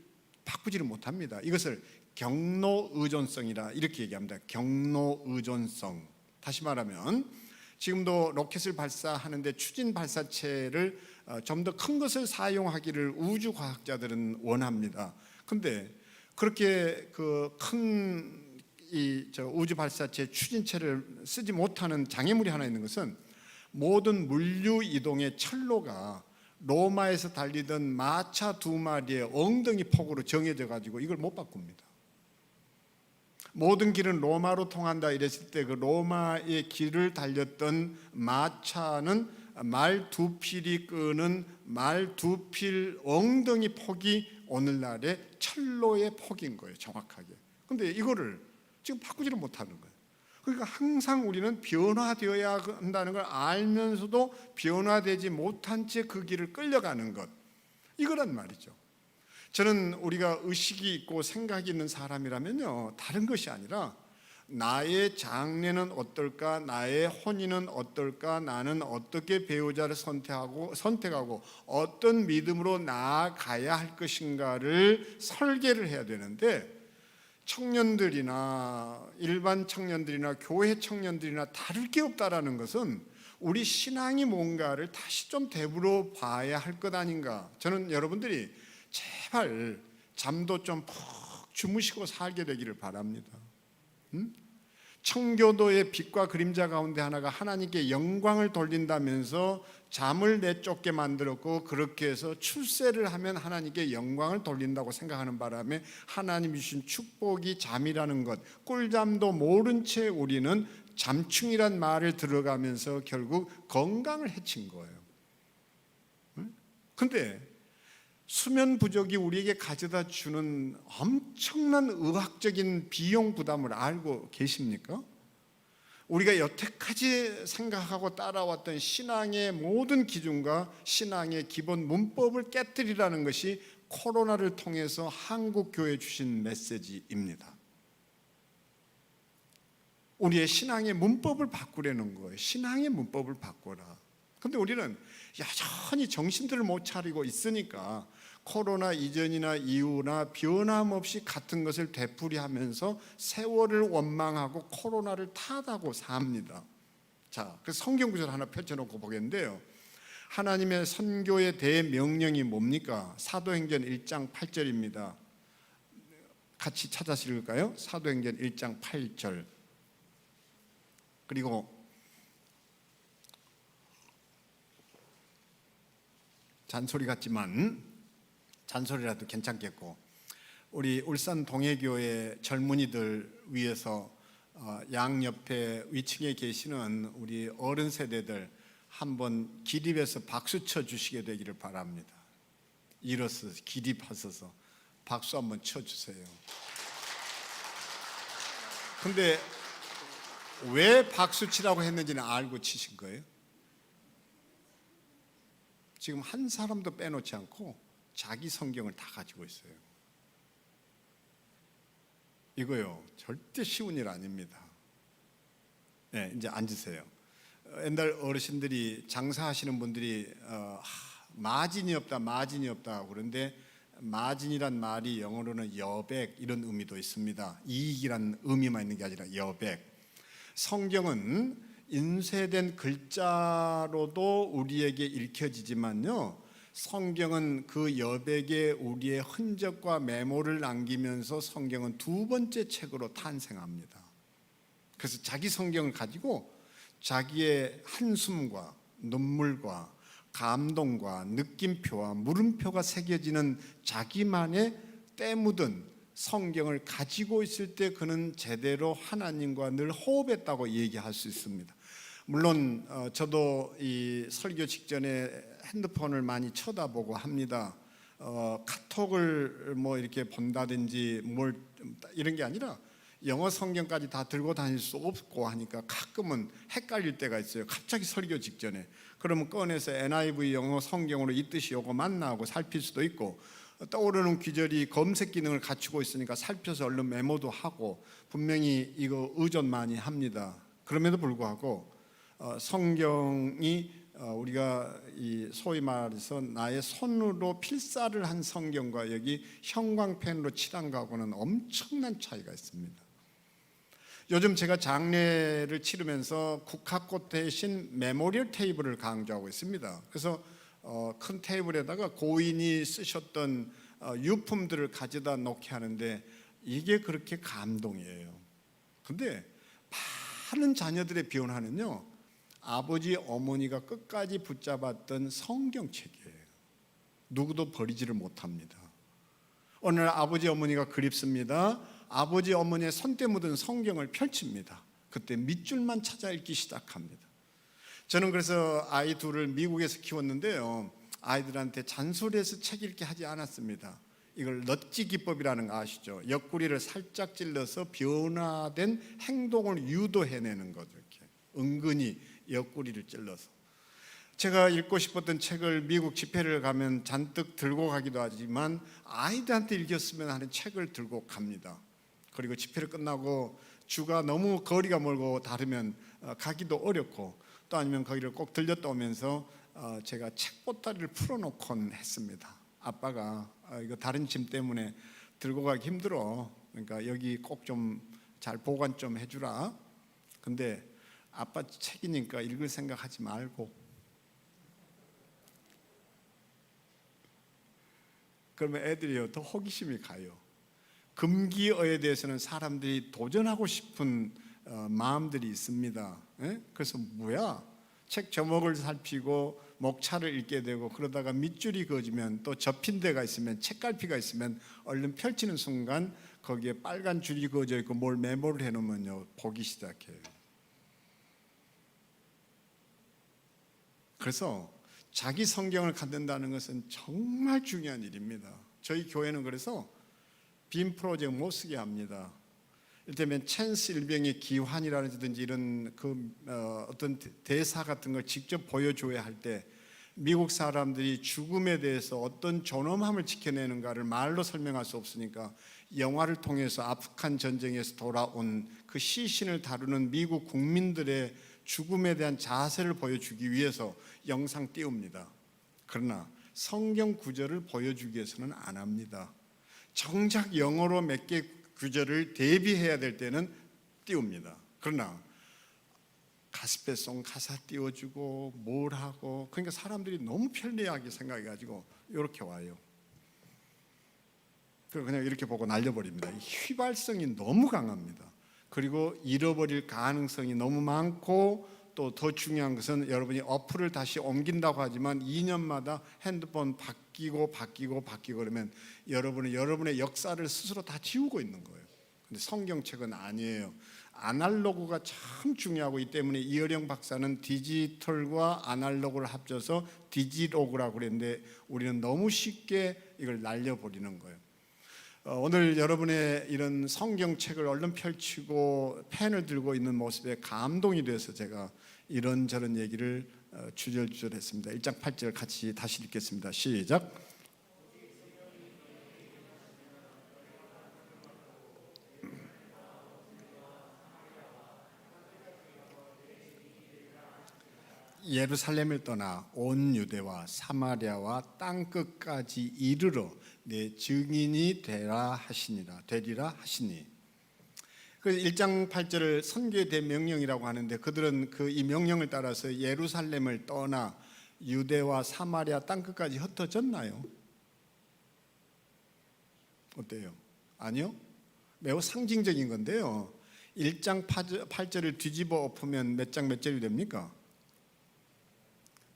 바꾸지를 못합니다. 이것을 경로의존성이라 이렇게 얘기합니다. 경로의존성. 다시 말하면 지금도 로켓을 발사하는데 추진 발사체를 좀 더 큰 것을 사용하기를 우주과학자들은 원합니다. 근데 그렇게 그 큰 우주 발사체 추진체를 쓰지 못하는 장애물이 하나 있는 것은 모든 물류 이동의 철로가 로마에서 달리던 마차 두 마리의 엉덩이 폭으로 정해져 가지고 이걸 못 바꿉니다. 모든 길은 로마로 통한다 이랬을 때 그 로마의 길을 달렸던 마차는 말 두 필이 끄는 말 두 필 엉덩이 폭이 오늘날의 철로의 폭인 거예요, 정확하게. 근데 이거를 지금 바꾸지를 못하는 거예요. 그러니까 항상 우리는 변화되어야 한다는 걸 알면서도 변화되지 못한 채 그 길을 끌려가는 것, 이거란 말이죠. 저는 우리가 의식이 있고 생각이 있는 사람이라면요, 다른 것이 아니라 나의 장래는 어떨까, 나의 혼인은 어떨까, 나는 어떻게 배우자를 선택하고 어떤 믿음으로 나아가야 할 것인가를 설계를 해야 되는데, 청년들이나 일반 청년들이나 교회 청년들이나 다를 게 없다라는 것은 우리 신앙이 뭔가를 다시 좀 되물어 봐야 할 것 아닌가. 저는 여러분들이 제발 잠도 좀 푹 주무시고 살게 되기를 바랍니다. 청교도의 빛과 그림자 가운데 하나가 하나님께 영광을 돌린다면서 잠을 내쫓게 만들었고, 그렇게 해서 출세를 하면 하나님께 영광을 돌린다고 생각하는 바람에 하나님이 주신 축복이 잠이라는 것, 꿀잠도 모른 채 우리는 잠충이란 말을 들어가면서 결국 건강을 해친 거예요. 그런데 수면 부족이 우리에게 가져다 주는 엄청난 의학적인 비용 부담을 알고 계십니까? 우리가 여태까지 생각하고 따라왔던 신앙의 모든 기준과 신앙의 기본 문법을 깨뜨리라는 것이 코로나를 통해서 한국 교회에 주신 메시지입니다. 우리의 신앙의 문법을 바꾸려는 거예요. 신앙의 문법을 바꿔라. 그런데 우리는 여전히 정신들을 못 차리고 있으니까 코로나 이전이나 이후나 변함없이 같은 것을 되풀이하면서 세월을 원망하고 코로나를 탓하고 삽니다. 자, 그 성경 구절 하나 펼쳐놓고 보겠는데요, 하나님의 선교의 대명령이 뭡니까? 사도행전 1장 8절입니다. 같이 찾아서 읽을까요? 사도행전 1장 8절. 그리고 잔소리 같지만 잔소리라도 괜찮겠고, 우리 울산 동해교회 젊은이들 위해서 양옆에 위층에 계시는 우리 어른 세대들 한번 기립해서 박수 쳐 주시게 되기를 바랍니다. 일어서 기립하셔서 박수 한번 쳐 주세요. 근데 왜 박수 치라고 했는지는 알고 치신 거예요? 지금 한 사람도 빼놓지 않고 자기 성경을 다 가지고 있어요. 이거요, 절대 쉬운 일 아닙니다. 네, 이제 앉으세요. 옛날 어르신들이 장사하시는 분들이 마진이 없다 그런데 마진이란 말이 영어로는 여백 이런 의미도 있습니다. 이익이란 의미만 있는 게 아니라 여백. 성경은 인쇄된 글자로도 우리에게 읽혀지지만요, 성경은 그 여백에 우리의 흔적과 메모를 남기면서 성경은 두 번째 책으로 탄생합니다. 그래서 자기 성경을 가지고 자기의 한숨과 눈물과 감동과 느낌표와 물음표가 새겨지는 자기만의 때 묻은 성경을 가지고 있을 때 그는 제대로 하나님과 늘 호흡했다고 얘기할 수 있습니다. 물론 저도 이 설교 직전에 핸드폰을 많이 쳐다보고 합니다. 카톡을 뭐 이렇게 본다든지 뭘 이런 게 아니라 영어 성경까지 다 들고 다닐 수 없고 하니까 가끔은 헷갈릴 때가 있어요. 갑자기 설교 직전에 그러면 꺼내서 NIV 영어 성경으로 이 뜻이 요거 맞나 하고 살필 수도 있고, 떠오르는 귀절이 검색 기능을 갖추고 있으니까 살펴서 얼른 메모도 하고 분명히 이거 의존 많이 합니다. 그럼에도 불구하고 성경이 우리가 이 소위 말해서 나의 손으로 필사를 한 성경과 여기 형광펜으로 칠한 거하고는 엄청난 차이가 있습니다. 요즘 제가 장례를 치르면서 국화꽃 대신 메모리얼 테이블을 강조하고 있습니다. 그래서 큰 테이블에다가 고인이 쓰셨던 유품들을 가져다 놓게 하는데 이게 그렇게 감동이에요. 근데 많은 자녀들의 비혼하는요, 아버지 어머니가 끝까지 붙잡았던 성경책이에요. 누구도 버리지를 못합니다. 어느 날 아버지 어머니가 그립습니다. 아버지 어머니의 손때 묻은 성경을 펼칩니다. 그때 밑줄만 찾아 읽기 시작합니다. 저는 그래서 아이 둘을 미국에서 키웠는데요, 아이들한테 잔소리해서 책 읽게 하지 않았습니다. 이걸 넛지 기법이라는 거 아시죠? 옆구리를 살짝 찔러서 변화된 행동을 유도해내는 거죠. 이렇게 은근히 옆구리를 찔러서. 제가 읽고 싶었던 책을 미국 집회를 가면 잔뜩 들고 가기도 하지만 아이들한테 읽었으면 하는 책을 들고 갑니다. 그리고 집회를 끝나고 주가 너무 거리가 멀고 다르면 가기도 어렵고, 또 아니면 거기를 꼭 들렸다 오면서 제가 책 보따리를 풀어놓곤 했습니다. 아빠가 이거 다른 짐 때문에 들고 가기 힘들어, 그러니까 여기 꼭 좀 잘 보관 좀 해주라. 근데 아빠 책이니까 읽을 생각하지 말고. 그러면 애들이요 더 호기심이 가요. 금기어에 대해서는 사람들이 도전하고 싶은 마음들이 있습니다. 그래서 뭐야? 책 제목을 살피고 목차를 읽게 되고, 그러다가 밑줄이 그어지면 또 접힌 데가 있으면 책갈피가 있으면 얼른 펼치는 순간 거기에 빨간 줄이 그어져 있고 뭘 메모를 해놓으면요 보기 시작해요. 그래서 자기 성경을 갖는다는 것은 정말 중요한 일입니다. 저희 교회는 그래서 빔 프로젝트 못 쓰게 합니다. 이를테면 챈스 일병의 기환이라든지 이런 어떤 대사 같은 걸 직접 보여줘야 할 때 미국 사람들이 죽음에 대해서 어떤 존엄함을 지켜내는가를 말로 설명할 수 없으니까 영화를 통해서 아프간 전쟁에서 돌아온 그 시신을 다루는 미국 국민들의 죽음에 대한 자세를 보여주기 위해서 영상 띄웁니다. 그러나 성경 구절을 보여주기 위해서는 안 합니다. 정작 영어로 몇 개 구절을 대비해야 될 때는 띄웁니다. 그러나 가스펠송 가사 띄워주고 뭘 하고, 그러니까 사람들이 너무 편리하게 생각해가지고 이렇게 와요. 그냥 이렇게 보고 날려버립니다. 휘발성이 너무 강합니다. 그리고 잃어버릴 가능성이 너무 많고, 또 더 중요한 것은 여러분이 어플을 다시 옮긴다고 하지만 2년마다 핸드폰 바뀌고 그러면 여러분은 여러분의 역사를 스스로 다 지우고 있는 거예요. 근데 성경책은 아니에요. 아날로그가 참 중요하고, 이 때문에 이어령 박사는 디지털과 아날로그를 합쳐서 디지로그라고 그랬는데 우리는 너무 쉽게 이걸 날려버리는 거예요. 오늘 여러분의 이런 성경책을 얼른 펼치고 펜을 들고 있는 모습에 감동이 돼서 제가 이런저런 얘기를 주절주절 했습니다. 1장 8절 같이 다시 읽겠습니다. 시작. 예루살렘을 떠나 온 유대와 사마리아와 땅 끝까지 이르러 내 증인이 되리라 하시니. 그래서 1장 8절을 선교의 대명령이라고 하는데, 그들은 이 명령을 따라서 예루살렘을 떠나 유대와 사마리아 땅 끝까지 흩어졌나요? 어때요? 아니요? 매우 상징적인 건데요, 1장 8절을 뒤집어 엎으면 몇 장 몇 절이 됩니까?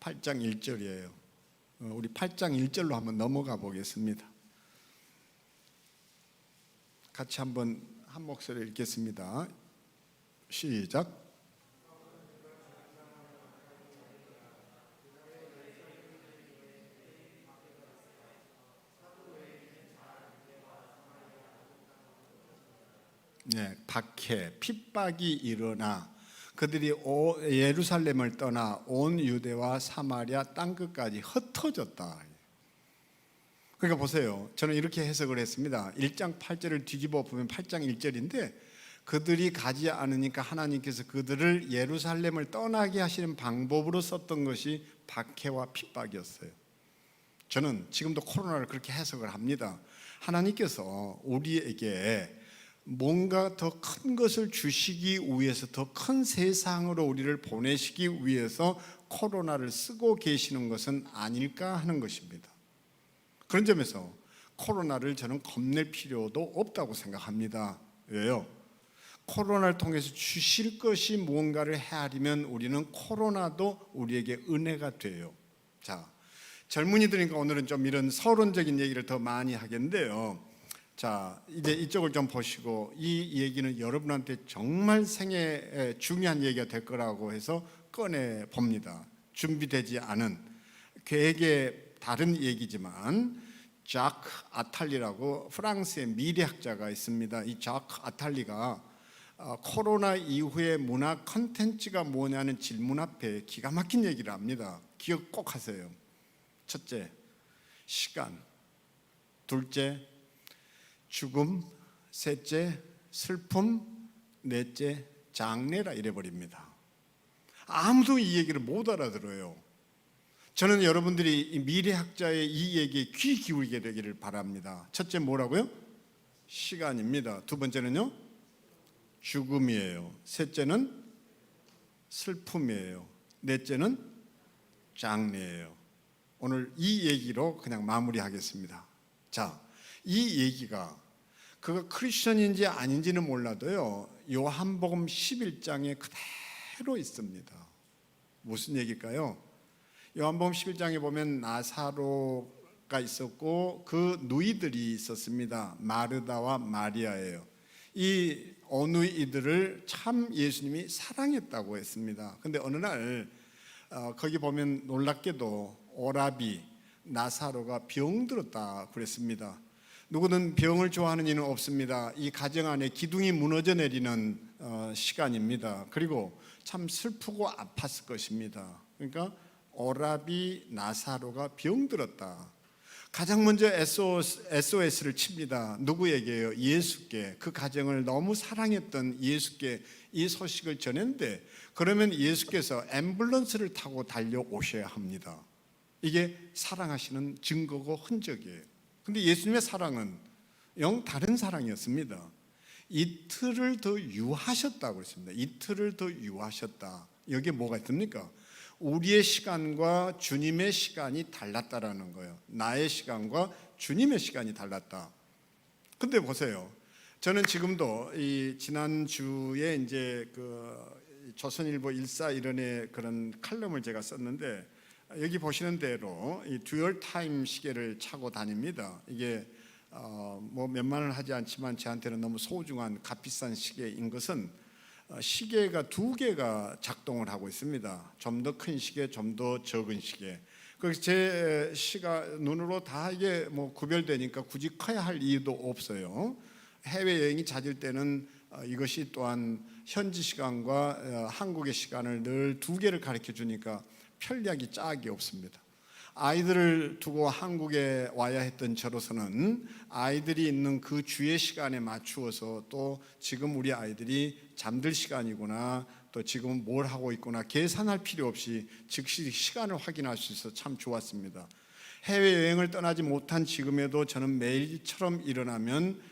8장 1절이에요. 우리 8장 1절로 한번 넘어가 보겠습니다. 같이 한번 한 목소리로 읽겠습니다. 시작. 네, 박해, 핍박이 일어나 그들이 예루살렘을 떠나 온 유대와 사마리아 땅 끝까지 흩어졌다. 그러니까 보세요, 저는 이렇게 해석을 했습니다. 1장 8절을 뒤집어 보면 8장 1절인데, 그들이 가지 않으니까 하나님께서 그들을 예루살렘을 떠나게 하시는 방법으로 썼던 것이 박해와 핍박이었어요. 저는 지금도 코로나를 그렇게 해석을 합니다. 하나님께서 우리에게 뭔가 더 큰 것을 주시기 위해서, 더 큰 세상으로 우리를 보내시기 위해서 코로나를 쓰고 계시는 것은 아닐까 하는 것입니다. 그런 점에서 코로나를 저는 겁낼 필요도 없다고 생각합니다. 왜요? 코로나를 통해서 주실 것이 무언가를 헤아리면 우리는 코로나도 우리에게 은혜가 돼요. 자, 젊은이들이니까 오늘은 좀 이런 서론적인 얘기를 더 많이 하겠는데요, 자, 이제 이쪽을 좀 보시고, 이 얘기는 여러분한테 정말 생애에 중요한 얘기가 될 거라고 해서 꺼내 봅니다. 준비되지 않은, 계획의 다른 얘기지만, 자크 아탈리라고 프랑스의 미래학자가 있습니다. 이 자크 아탈리가 코로나 이후의 문화 컨텐츠가 뭐냐는 질문 앞에 기가 막힌 얘기를 합니다. 기억 꼭 하세요. 첫째, 시간. 둘째, 죽음. 셋째, 슬픔. 넷째, 장례라 이래버립니다. 아무도 이 얘기를 못 알아들어요. 저는 여러분들이 이 미래학자의 이 얘기에 귀 기울이게 되기를 바랍니다. 첫째 뭐라고요? 시간입니다. 두 번째는요? 죽음이에요. 셋째는 슬픔이에요. 넷째는 장례예요. 오늘 이 얘기로 그냥 마무리하겠습니다. 자, 이 얘기가 그가 크리스천인지 아닌지는 몰라도요, 요한복음 11장에 그대로 있습니다. 무슨 얘기일까요? 요한복음 11장에 보면 나사로가 있었고 그 누이들이 있었습니다. 마르다와 마리아예요. 이 어누이들을 참 예수님이 사랑했다고 했습니다. 근데 어느 날 거기 보면 놀랍게도 오라비 나사로가 병들었다 그랬습니다. 누구든 병을 좋아하는 이는 없습니다. 이 가정 안에 기둥이 무너져 내리는 시간입니다. 그리고 참 슬프고 아팠을 것입니다. 그러니까 오라비 나사로가 병들었다. 가장 먼저 SOS를 칩니다. 누구에게요? 예수께. 그 가정을 너무 사랑했던 예수께 이 소식을 전했는데, 그러면 예수께서 앰뷸런스를 타고 달려오셔야 합니다. 이게 사랑하시는 증거고 흔적이에요. 근데 예수님의 사랑은 영 다른 사랑이었습니다. 이틀을 더 유하셨다고 했습니다. 이틀을 더 유하셨다. 여기에 뭐가 있습니까? 우리의 시간과 주님의 시간이 달랐다라는 거예요. 나의 시간과 주님의 시간이 달랐다. 근데 보세요. 저는 지금도 이 지난주에 이제 그 조선일보 일사일언의 그런 칼럼을 제가 썼는데, 여기 보시는 대로 이 듀얼 타임 시계를 차고 다닙니다. 이게 뭐 몇만 원 하지 않지만 저한테는 너무 소중한 값비싼 시계인 것은, 시계가 두 개가 작동을 하고 있습니다. 좀 더 큰 시계, 좀 더 적은 시계. 그래서 제 눈으로 다 이게 뭐 구별되니까 굳이 커야 할 이유도 없어요. 해외 여행이 잦을 때는 이것이 또한 현지 시간과 한국의 시간을 늘 두 개를 가르쳐 주니까 편리하기 짝이 없습니다. 아이들을 두고 한국에 와야 했던 저로서는 아이들이 있는 그 주의 시간에 맞추어서 또 지금 우리 아이들이 잠들 시간이구나, 또 지금 뭘 하고 있구나 계산할 필요 없이 즉시 시간을 확인할 수 있어서 참 좋았습니다. 해외여행을 떠나지 못한 지금에도 저는 매일처럼 일어나면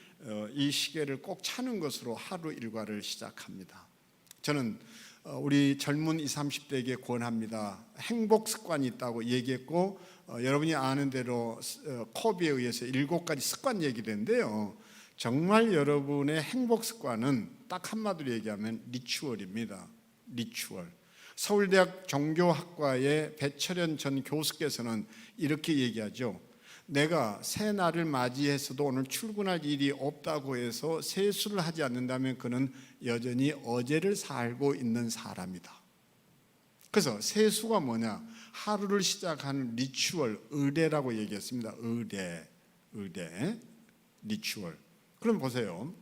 이 시계를 꼭 차는 것으로 하루 일과를 시작합니다. 저는 우리 젊은 20, 30대에게 권합니다. 행복 습관이 있다고 얘기했고, 여러분이 아는 대로 코비에 의해서 7가지 습관 얘기되는데요, 정말 여러분의 행복 습관은 딱 한마디로 얘기하면 리추얼입니다. 리추얼. 서울대학 종교학과의 배철현 전 교수께서는 이렇게 얘기하죠. 내가 새날을 맞이해서도 오늘 출근할 일이 없다고 해서 세수를 하지 않는다면 그는 여전히 어제를 살고 있는 사람이다. 그래서 세수가 뭐냐? 하루를 시작하는 리추얼, 의례라고 얘기했습니다. 의례, 리추얼. 그럼 보세요.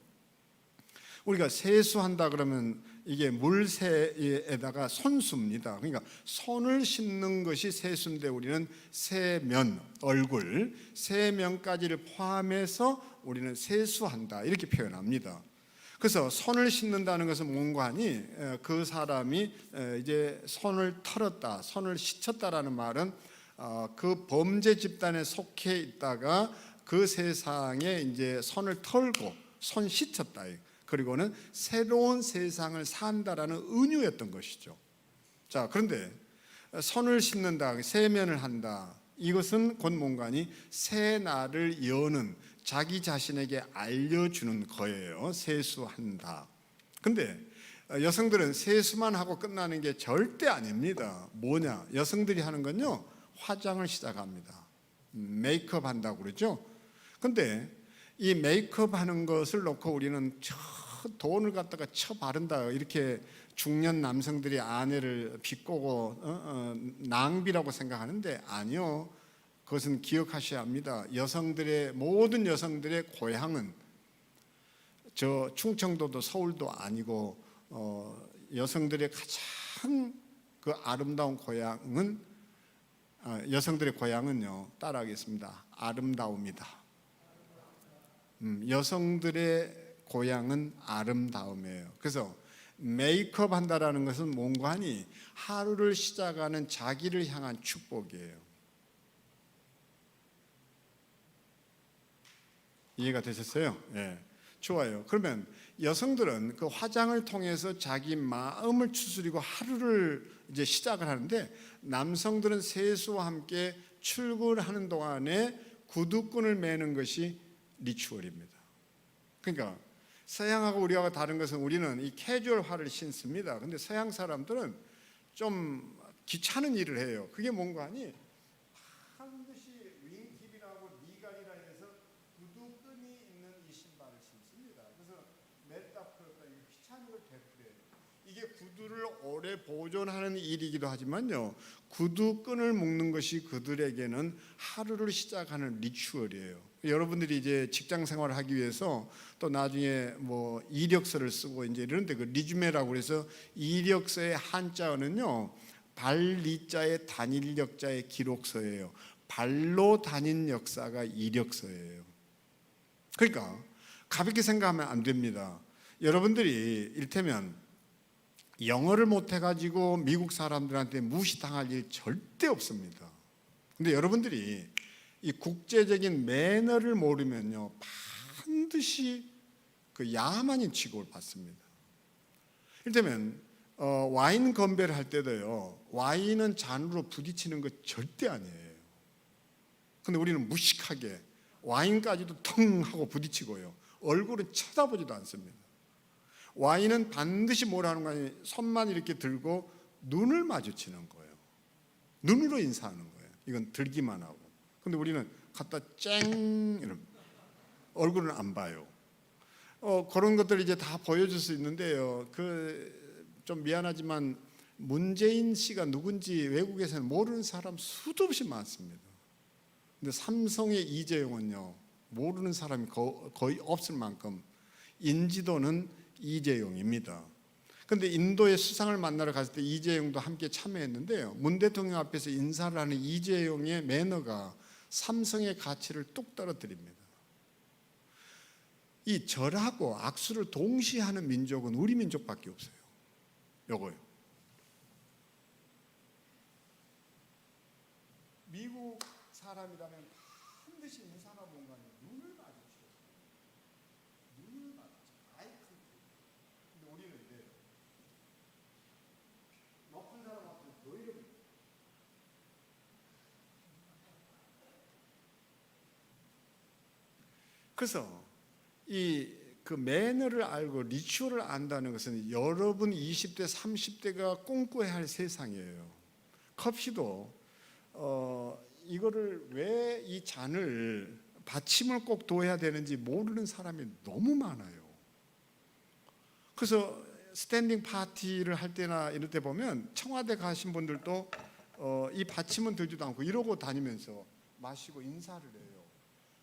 우리가 세수한다 그러면 이게 물세에다가 손수입니다. 그러니까 손을 씻는 것이 세수인데 우리는 세면, 얼굴, 세면까지를 포함해서 우리는 세수한다 이렇게 표현합니다. 그래서 손을 씻는다는 것은 뭔가 하니 그 사람이 이제 손을 털었다, 손을 씻었다라는 말은 그 범죄 집단에 속해 있다가 그 세상에 이제 손을 털고 손 씻었다. 그리고는 새로운 세상을 산다라는 은유였던 것이죠. 자, 그런데 손을 씻는다, 세면을 한다, 이것은 곧 뭔가니 새 날을 여는, 자기 자신에게 알려주는 거예요. 세수한다. 근데 여성들은 세수만 하고 끝나는 게 절대 아닙니다. 뭐냐? 여성들이 하는 건요, 화장을 시작합니다. 메이크업 한다고 그러죠. 근데 이 메이크업 하는 것을 놓고 우리는 돈을 갖다가 바른다, 이렇게 중년 남성들이 아내를 비꼬고 낭비라고 생각하는데 아니요, 그것은 기억하셔야 합니다. 모든 여성들의 고향은 저 충청도도 서울도 아니고 여성들의 가장 그 아름다운 고향은 여성들의 고향은요, 따라하겠습니다. 아름다움이다. 여성들의 고향은 아름다움이에요. 그래서 메이크업 한다라는 것은 뭔가 하니 하루를 시작하는 자기를 향한 축복이에요. 이해가 되셨어요? 네. 좋아요. 그러면 여성들은 그 화장을 통해서 자기 마음을 추스리고 하루를 이제 시작을 하는데, 남성들은 세수와 함께 출근하는 동안에 구두끈을 매는 것이 리추얼입니다. 그러니까 서양하고 우리하고 다른 것은 우리는 이 캐주얼화를 신습니다. 근데 서양 사람들은 좀 귀찮은 일을 해요. 그게 뭔가 하니 반드시 윙팁이라고 니갈이라 해서 구두끈이 있는 이 신발을 신습니다. 그래서 맸다 풀었다, 이거 귀찮은 걸 되풀이해요. 이게 구두를 오래 보존하는 일이기도 하지만요, 구두끈을 묶는 것이 그들에게는 하루를 시작하는 리추얼이에요. 여러분들이 이제 직장 생활을 하기 위해서 또 나중에 뭐 이력서를 쓰고 이제 이런데 그 리주메라고 해서 이력서의 한자어는요, 발리자의 단일역자의 기록서예요. 발로 다닌 역사가 이력서예요. 그러니까 가볍게 생각하면 안 됩니다. 여러분들이 이를테면 영어를 못해가지고 미국 사람들한테 무시당할 일 절대 없습니다. 근데 여러분들이 이 국제적인 매너를 모르면요, 반드시 그 야만인 취급을 받습니다. 이를테면 와인 건배를 할 때도요, 와인은 잔으로 부딪히는 거 절대 아니에요. 근데 우리는 무식하게 와인까지도 텅 하고 부딪히고요, 얼굴은 쳐다보지도 않습니다. 와인은 반드시 뭘 하는 거 아니에요? 손만 이렇게 들고 눈을 마주치는 거예요. 눈으로 인사하는 거예요. 이건 들기만 하고. 근데 우리는 갖다 쨍 이러면 얼굴은 안 봐요. 그런 것들 이제 다 보여줄 수 있는데요, 좀 미안하지만 문재인 씨가 누군지 외국에서는 모르는 사람 수도 없이 많습니다. 근데 삼성의 이재용은요, 모르는 사람이 거의 없을 만큼 인지도는 이재용입니다. 근데 인도의 수상을 만나러 갔을 때 이재용도 함께 참여했는데요. 문 대통령 앞에서 인사를 하는 이재용의 매너가 삼성의 가치를 뚝 떨어뜨립니다. 이 절하고 악수를 동시에 하는 민족은 우리 민족밖에 없어요. 요거요. 미국 사람이라면 반드시 인사나 뭔가 눈을 마주쳐요. 눈을 마주쳐요. 아이 컨택. 근데 우리는 이래요. 높은 사람 앞에 너 이러면 그래서 그 매너를 알고 리추얼을 안다는 것은 여러분 20대 30대가 꿈꿔야 할 세상이에요. 커피도 이거를 왜 이 잔을 받침을 꼭 둬야 되는지 모르는 사람이 너무 많아요. 그래서 스탠딩 파티를 할 때나 이럴 때 보면 청와대 가신 분들도 이 받침은 들지도 않고 이러고 다니면서 마시고 인사를 해요.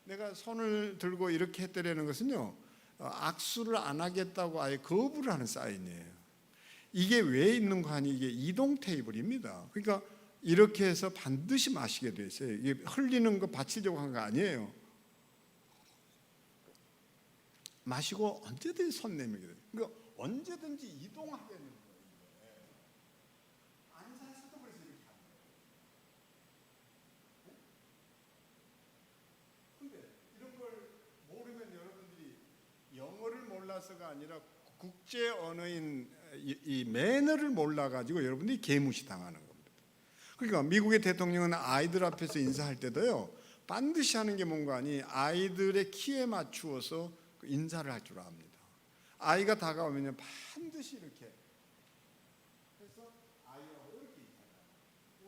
내가 손을 들고 이렇게 했더라는 것은요, 악수를 안 하겠다고 아예 거부를 하는 사인이에요. 이게 왜 있는 거 아니? 이게 이동 테이블입니다. 그러니까 이렇게 해서 반드시 마시게 돼 있어요. 이게 흘리는 거 받치려고 한 거 아니에요. 마시고 언제든지 손 내밀게 돼요. 그러니까 언제든지 이동하게 되는 거예요. 앉아서도 그래서 이렇게 하는 거예요. 근데 이런 걸 모르면 여러분들이 영어를 몰라서가 아니라 국제 언어인 이 매너를 몰라가지고 여러분들이 개무시 당하는 겁니다. 그러니까 미국의 대통령은 아이들 앞에서 인사할 때도요, 반드시 하는 게 뭔가 아니 아이들의 키에 맞추어서 인사를 할 줄 압니다. 아이가 다가오면 반드시 이렇게 해서 아이하고 이렇게 인사해요.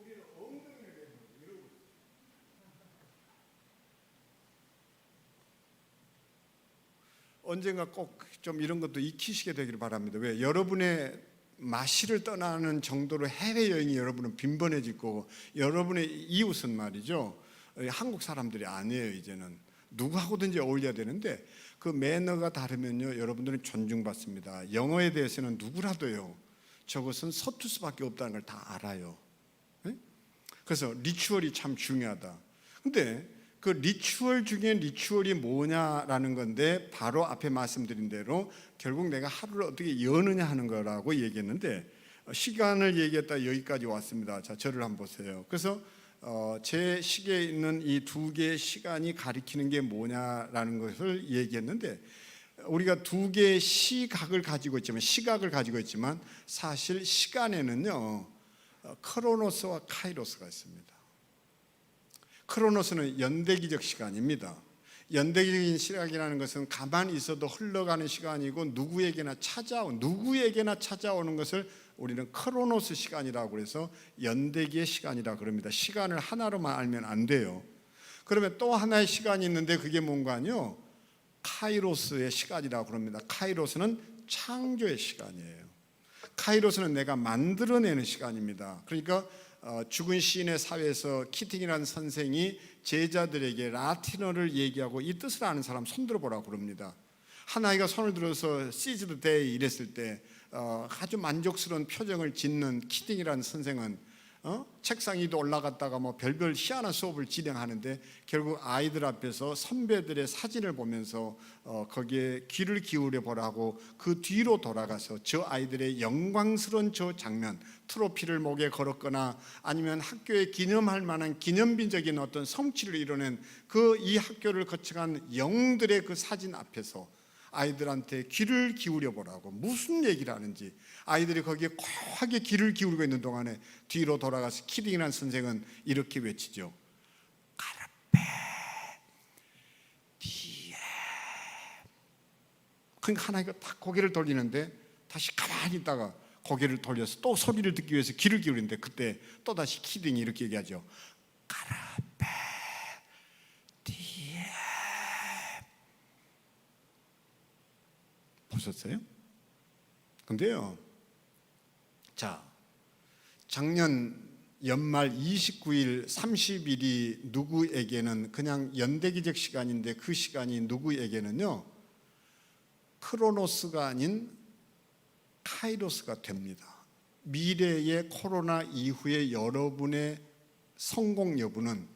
우리는 엉덩이를 내밀고 이러고 있어요. 언젠가 꼭 좀 이런 것도 익히시게 되기를 바랍니다. 왜? 여러분의 마시를 떠나는 정도로 해외여행이 여러분은 빈번해질 거고, 여러분의 이웃은 말이죠, 한국 사람들이 아니에요. 이제는 누구하고든지 어울려야 되는데 그 매너가 다르면요, 여러분들은 존중받습니다. 영어에 대해서는 누구라도요, 저것은 서툴 수밖에 없다는 걸 다 알아요. 그래서 리추얼이 참 중요하다. 근데 그 리추얼 중에 리추얼이 뭐냐라는 건데, 바로 앞에 말씀드린 대로 결국 내가 하루를 어떻게 여느냐 하는 거라고 얘기했는데, 시간을 얘기했다 여기까지 왔습니다. 자, 저를 한번 보세요. 그래서 제 시계에 있는 이 두 개의 시간이 가리키는 게 뭐냐라는 것을 얘기했는데, 우리가 두 개의 시각을 가지고 있지만 사실 시간에는요, 크로노스와 카이로스가 있습니다. 크로노스는 연대기적 시간입니다. 연대기적인 시각이라는 것은 가만히 있어도 흘러가는 시간이고 누구에게나 찾아오는 것을 우리는 크로노스 시간이라고 해서 연대기의 시간이라고 그럽니다. 시간을 하나로만 알면 안 돼요. 그러면 또 하나의 시간이 있는데 그게 뭔가요? 카이로스의 시간이라고 그럽니다. 카이로스는 창조의 시간이에요. 카이로스는 내가 만들어내는 시간입니다. 그러니까 죽은 시인의 사회에서 키팅이라는 선생이 제자들에게 라틴어를 얘기하고 이 뜻을 아는 사람 손들어 보라고 그럽니다. 한 아이가 손을 들어서 Seize the day 이랬을 때 아주 만족스러운 표정을 짓는 키팅이라는 선생은 책상 위도 올라갔다가 뭐 별별 희한한 수업을 진행하는데, 결국 아이들 앞에서 선배들의 사진을 보면서 거기에 귀를 기울여 보라고 그 뒤로 돌아가서 저 아이들의 영광스러운 저 장면, 트로피를 목에 걸었거나 아니면 학교에 기념할 만한 기념비적인 어떤 성취를 이뤄낸 그 이 학교를 거쳐간 영웅들의 그 사진 앞에서 아이들한테 귀를 기울여 보라고 무슨 얘기를 하는지, 아이들이 거기에 고하게 귀를 기울이고 있는 동안에 뒤로 돌아가서 키딩이라는 선생은 이렇게 외치죠. 카르페 디엠. 그러니까 하나가 딱 고개를 돌리는데 다시 가만히 있다가 고개를 돌려서 또 소리를 듣기 위해서 귀를 기울이는데, 그때 또다시 키딩이 이렇게 얘기하죠. 카르페 디엠. 보셨어요? 근데요, 자, 작년 연말 29일, 30일이 누구에게는 그냥 연대기적 시간인데 그 시간이 누구에게는요, 크로노스가 아닌 카이로스가 됩니다. 미래의 코로나 이후의 여러분의 성공 여부는,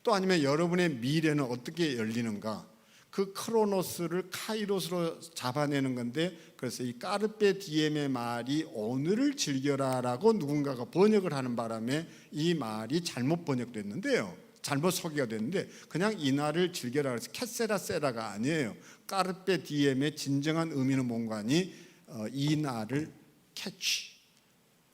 또 아니면 여러분의 미래는 어떻게 열리는가, 그 크로노스를 카이로스로 잡아내는 건데, 그래서 이 까르페 디엠의 말이 오늘을 즐겨라라고 누군가가 번역을 하는 바람에 이 말이 잘못 번역됐는데요, 잘못 소개가 됐는데, 그냥 이날을 즐겨라 그래서 캐세라 세라가 아니에요. 까르페 디엠의 진정한 의미는 뭔가니 이 날을 캐치,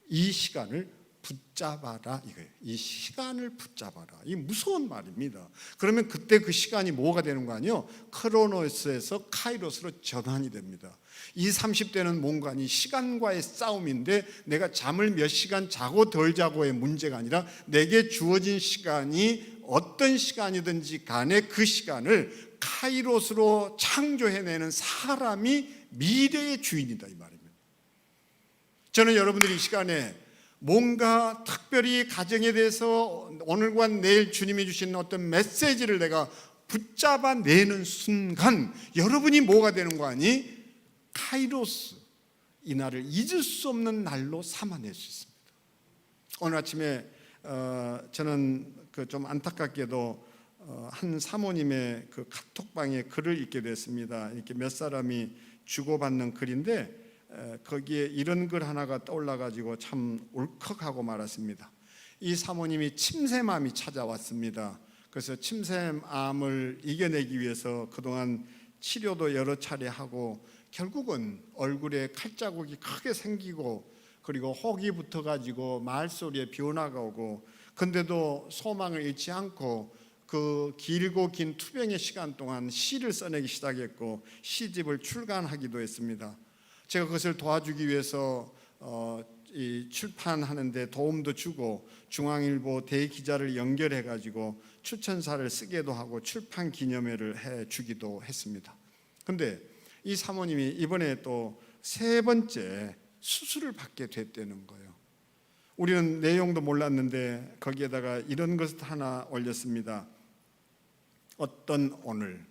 이 시간을 붙잡아라 이거예요. 이 시간을 붙잡아라. 이 무서운 말입니다. 그러면 그때 그 시간이 뭐가 되는 거 아니요? 크로노스에서 카이로스로 전환이 됩니다. 이 30대는 뭔가니 시간과의 싸움인데, 내가 잠을 몇 시간 자고 덜 자고의 문제가 아니라 내게 주어진 시간이 어떤 시간이든지 간에 그 시간을 카이로스로 창조해내는 사람이 미래의 주인이다 이 말입니다. 저는 여러분들이 이 시간에 뭔가 특별히 가정에 대해서 오늘과 내일 주님이 주신 어떤 메시지를 내가 붙잡아내는 순간 여러분이 뭐가 되는 거 아니? 카이로스, 이 날을 잊을 수 없는 날로 삼아낼 수 있습니다. 오늘 아침에 저는 좀 안타깝게도 한 사모님의 그 카톡방에 글을 읽게 됐습니다. 이렇게 몇 사람이 주고받는 글인데, 거기에 이런 글 하나가 떠올라가지고 참 울컥하고 말았습니다. 이 사모님이 침샘암이 찾아왔습니다. 그래서 침샘암을 이겨내기 위해서 그동안 치료도 여러 차례 하고, 결국은 얼굴에 칼자국이 크게 생기고, 그리고 혹이 붙어가지고 말소리에 변화가 오고, 근데도 소망을 잃지 않고 그 길고 긴 투병의 시간 동안 시를 써내기 시작했고, 시집을 출간하기도 했습니다. 제가 그것을 도와주기 위해서 이 출판하는데 도움도 주고, 중앙일보 대기자를 연결해가지고 추천사를 쓰게도 하고 출판 기념회를 해주기도 했습니다. 근데 이 사모님이 이번에 또 세 번째 수술을 받게 됐다는 거예요. 우리는 내용도 몰랐는데 거기에다가 이런 것을 하나 올렸습니다. 어떤 오늘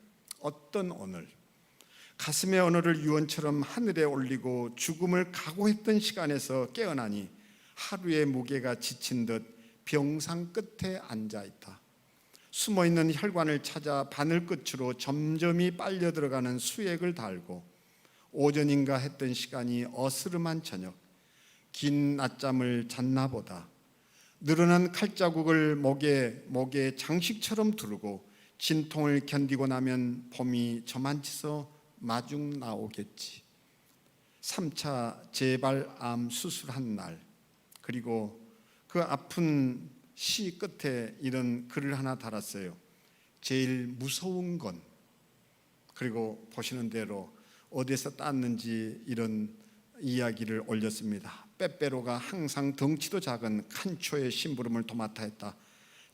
가슴의 언어를 유언처럼 하늘에 올리고 죽음을 각오했던 시간에서 깨어나니 하루의 무게가 지친 듯 병상 끝에 앉아있다. 숨어있는 혈관을 찾아 바늘 끝으로 점점이 빨려 들어가는 수액을 달고, 오전인가 했던 시간이 어스름한 저녁, 긴 낮잠을 잤나 보다. 늘어난 칼자국을 목에 장식처럼 두르고 진통을 견디고 나면 봄이 저만치서 마중 나오겠지. 3차 재발암 수술한 날, 그리고 그 아픈 시 끝에 이런 글을 하나 달았어요. 제일 무서운 건, 그리고 보시는 대로 어디서 땄는지 이런 이야기를 올렸습니다. 빼빼로가 항상 덩치도 작은 칸초의 심부름을 도맡아 했다.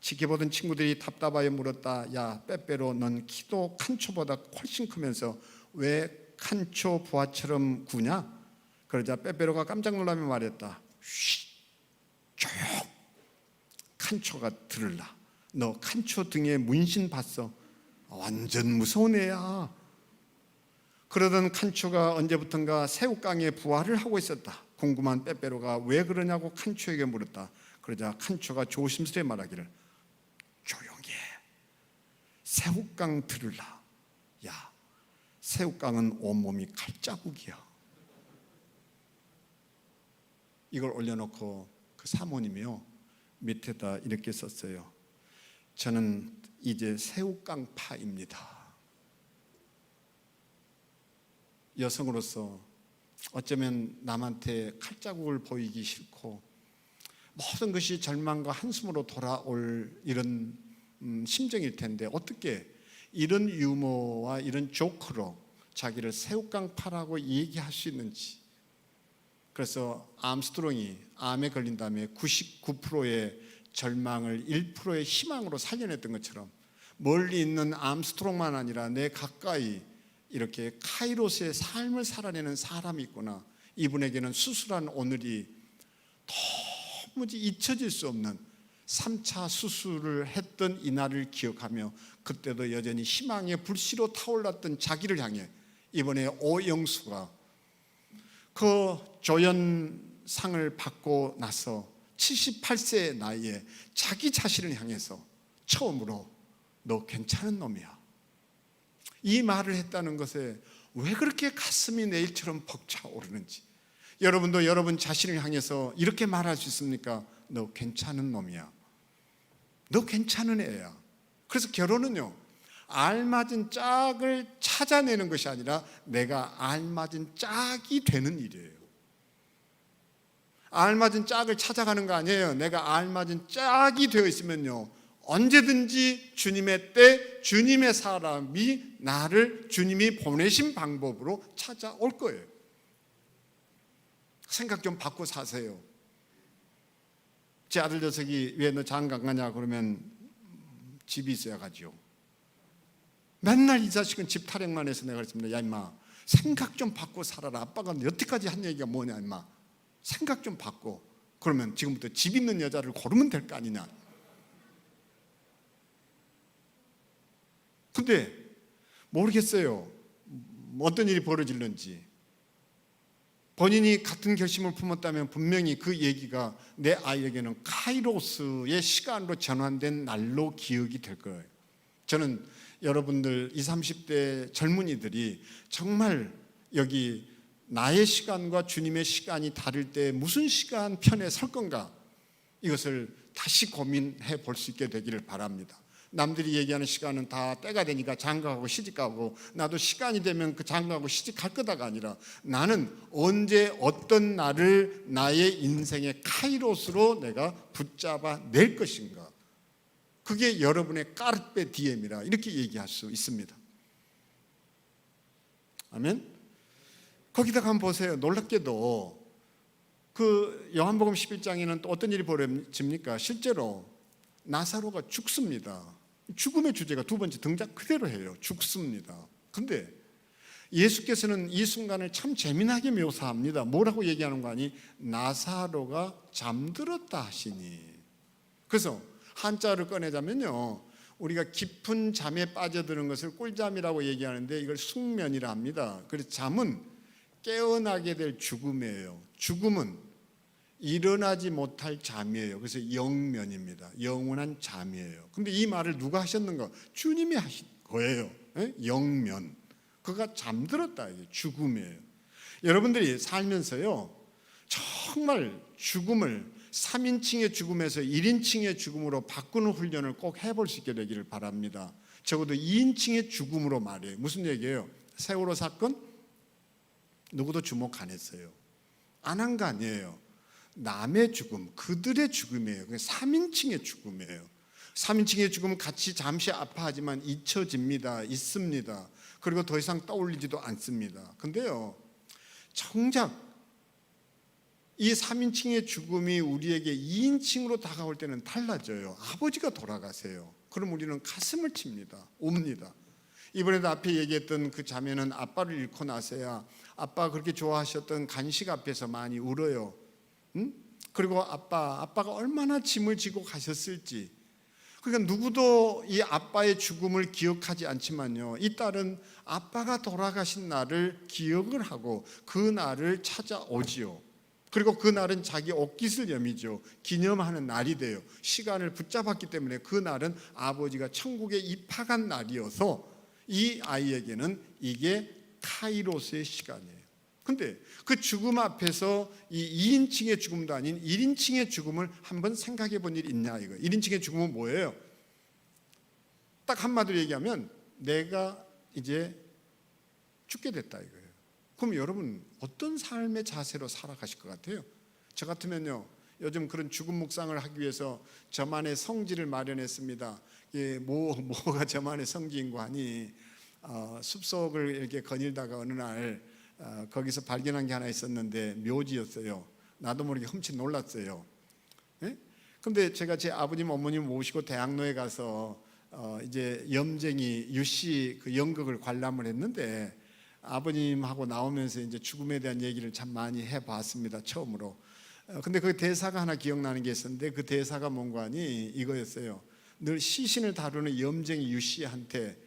지켜보던 친구들이 답답하여 물었다. 야, 빼빼로, 넌 키도 칸초보다 훨씬 크면서 왜 칸초 부하처럼 구냐? 그러자 빼빼로가 깜짝 놀라며 말했다. 쉿, 조용. 칸초가 들을라. 너 칸초 등에 문신 봤어? 완전 무서운 애야. 그러던 칸초가 언제부턴가 새우깡에 부화를 하고 있었다. 궁금한 빼빼로가 왜 그러냐고 칸초에게 물었다. 그러자 칸초가 조심스레 말하기를, 조용히 해. 새우깡 들을라. 야, 새우깡은 온몸이 칼자국이야. 이걸 올려놓고 그 사모님이요, 밑에다 이렇게 썼어요. 저는 이제 새우깡파입니다. 여성으로서 어쩌면 남한테 칼자국을 보이기 싫고 모든 것이 절망과 한숨으로 돌아올 이런 심정일 텐데, 어떻게 이런 유머와 이런 조크로 자기를 새우깡파라고 얘기할 수 있는지. 그래서 암스트롱이 암에 걸린 다음에 99%의 절망을 1%의 희망으로 살려냈던 것처럼, 멀리 있는 암스트롱만 아니라 내 가까이 이렇게 카이로스의 삶을 살아내는 사람이 있구나. 이분에게는 수술한 오늘이 도무지 잊혀질 수 없는 3차 수술을 했던 이날을 기억하며, 그때도 여전히 희망의 불씨로 타올랐던 자기를 향해 이번에 오영수가 그 조연상을 받고 나서 78세의 나이에 자기 자신을 향해서 처음으로 너 괜찮은 놈이야, 이 말을 했다는 것에 왜 그렇게 가슴이 내일처럼 벅차오르는지, 여러분도 여러분 자신을 향해서 이렇게 말할 수 있습니까? 너 괜찮은 놈이야, 너 괜찮은 애야. 그래서 결혼은요, 알맞은 짝을 찾아내는 것이 아니라 내가 알맞은 짝이 되는 일이에요. 알맞은 짝을 찾아가는 거 아니에요. 내가 알맞은 짝이 되어 있으면요, 언제든지 주님의 때 주님의 사람이 나를 주님이 보내신 방법으로 찾아올 거예요. 생각 좀 바꿔 사세요. 제 아들 녀석이 왜 너 장가 안 가냐 그러면 집이 있어야 가죠. 맨날 이 자식은 집 타령만 해서 내가 그랬습니다. 야 임마, 생각 좀 바꿔 살아라. 아빠가 여태까지 한 얘기가 뭐냐 임마, 생각 좀 바꿔. 그러면 지금부터 집 있는 여자를 고르면 될 거 아니냐. 근데 모르겠어요, 어떤 일이 벌어질는지. 본인이 같은 결심을 품었다면 분명히 그 얘기가 내 아이에게는 카이로스의 시간으로 전환된 날로 기억이 될 거예요. 저는 여러분들 20, 30대 젊은이들이 정말 여기 나의 시간과 주님의 시간이 다를 때 무슨 시간 편에 설 건가, 이것을 다시 고민해 볼 수 있게 되기를 바랍니다. 남들이 얘기하는 시간은 다 때가 되니까 장가가고 시집가고, 나도 시간이 되면 그 장가가고 시집갈 거다가 아니라 나는 언제 어떤 날을 나의 인생의 카이로스로 내가 붙잡아 낼 것인가, 그게 여러분의 까르페 디엠이라 이렇게 얘기할 수 있습니다. 아멘. 거기다가 한번 보세요. 놀랍게도 그 요한복음 11장에는 또 어떤 일이 벌어집니까? 실제로 나사로가 죽습니다. 죽음의 주제가 두 번째 등장 그대로 해요. 죽습니다. 근데 예수께서는 이 순간을 참 재미나게 묘사합니다. 뭐라고 얘기하는 거 아니? 나사로가 잠들었다 하시니. 그래서 한자를 꺼내자면요, 우리가 깊은 잠에 빠져드는 것을 꿀잠이라고 얘기하는데 이걸 숙면이라 합니다. 그래서 잠은 깨어나게 될 죽음이에요. 죽음은 일어나지 못할 잠이에요. 그래서 영면입니다. 영원한 잠이에요. 근데 이 말을 누가 하셨는가? 주님이 하신 거예요. 영면. 그가 잠들었다, 이게 죽음이에요. 여러분들이 살면서요, 정말 죽음을 3인칭의 죽음에서 1인칭의 죽음으로 바꾸는 훈련을 꼭 해볼 수 있게 되기를 바랍니다. 적어도 2인칭의 죽음으로 말이에요. 무슨 얘기예요? 세월호 사건 누구도 주목 안 했어요. 안 한 거 아니에요. 남의 죽음, 그들의 죽음이에요. 3인칭의 죽음이에요. 3인칭의 죽음은 같이 잠시 아파하지만 잊혀집니다. 있습니다. 그리고 더 이상 떠올리지도 않습니다. 근데요, 정작 이 3인칭의 죽음이 우리에게 2인칭으로 다가올 때는 달라져요. 아버지가 돌아가세요. 그럼 우리는 가슴을 칩니다. 옵니다. 이번에도 앞에 얘기했던 그 자매는 아빠를 잃고 나서야 아빠가 그렇게 좋아하셨던 간식 앞에서 많이 울어요. 그리고 아빠가 얼마나 짐을 지고 가셨을지. 그러니까 누구도 이 아빠의 죽음을 기억하지 않지만요, 이 딸은 아빠가 돌아가신 날을 기억을 하고 그 날을 찾아오지요. 그리고 그 날은 자기 옷깃을 여미죠. 기념하는 날이 돼요. 시간을 붙잡았기 때문에 그 날은 아버지가 천국에 입학한 날이어서 이 아이에게는 이게 카이로스의 시간이에요. 근데 그 죽음 앞에서 이 2인칭의 죽음도 아닌 1인칭의 죽음을 한번 생각해 본 일이 있냐 이거. 1인칭의 죽음은 뭐예요? 딱 한마디로 얘기하면 내가 이제 죽게 됐다 이거예요. 그럼 여러분 어떤 삶의 자세로 살아가실 것 같아요? 저 같으면요, 요즘 그런 죽음 묵상을 하기 위해서 저만의 성지를 마련했습니다. 뭐가 저만의 성지인고 하니 숲속을 이렇게 거닐다가 어느 날 거기서 발견한 게 하나 있었는데 묘지였어요. 나도 모르게 흠칫 놀랐어요. 근데 제가 제 아버님 어머님 모시고 대학로에 가서 이제 염쟁이 유씨 그 연극을 관람을 했는데 아버님하고 나오면서 이제 죽음에 대한 얘기를 참 많이 해봤습니다. 처음으로. 근데 그 대사가 하나 기억나는 게 있었는데 그 대사가 뭔가 하니 이거였어요. 늘 시신을 다루는 염쟁이 유씨한테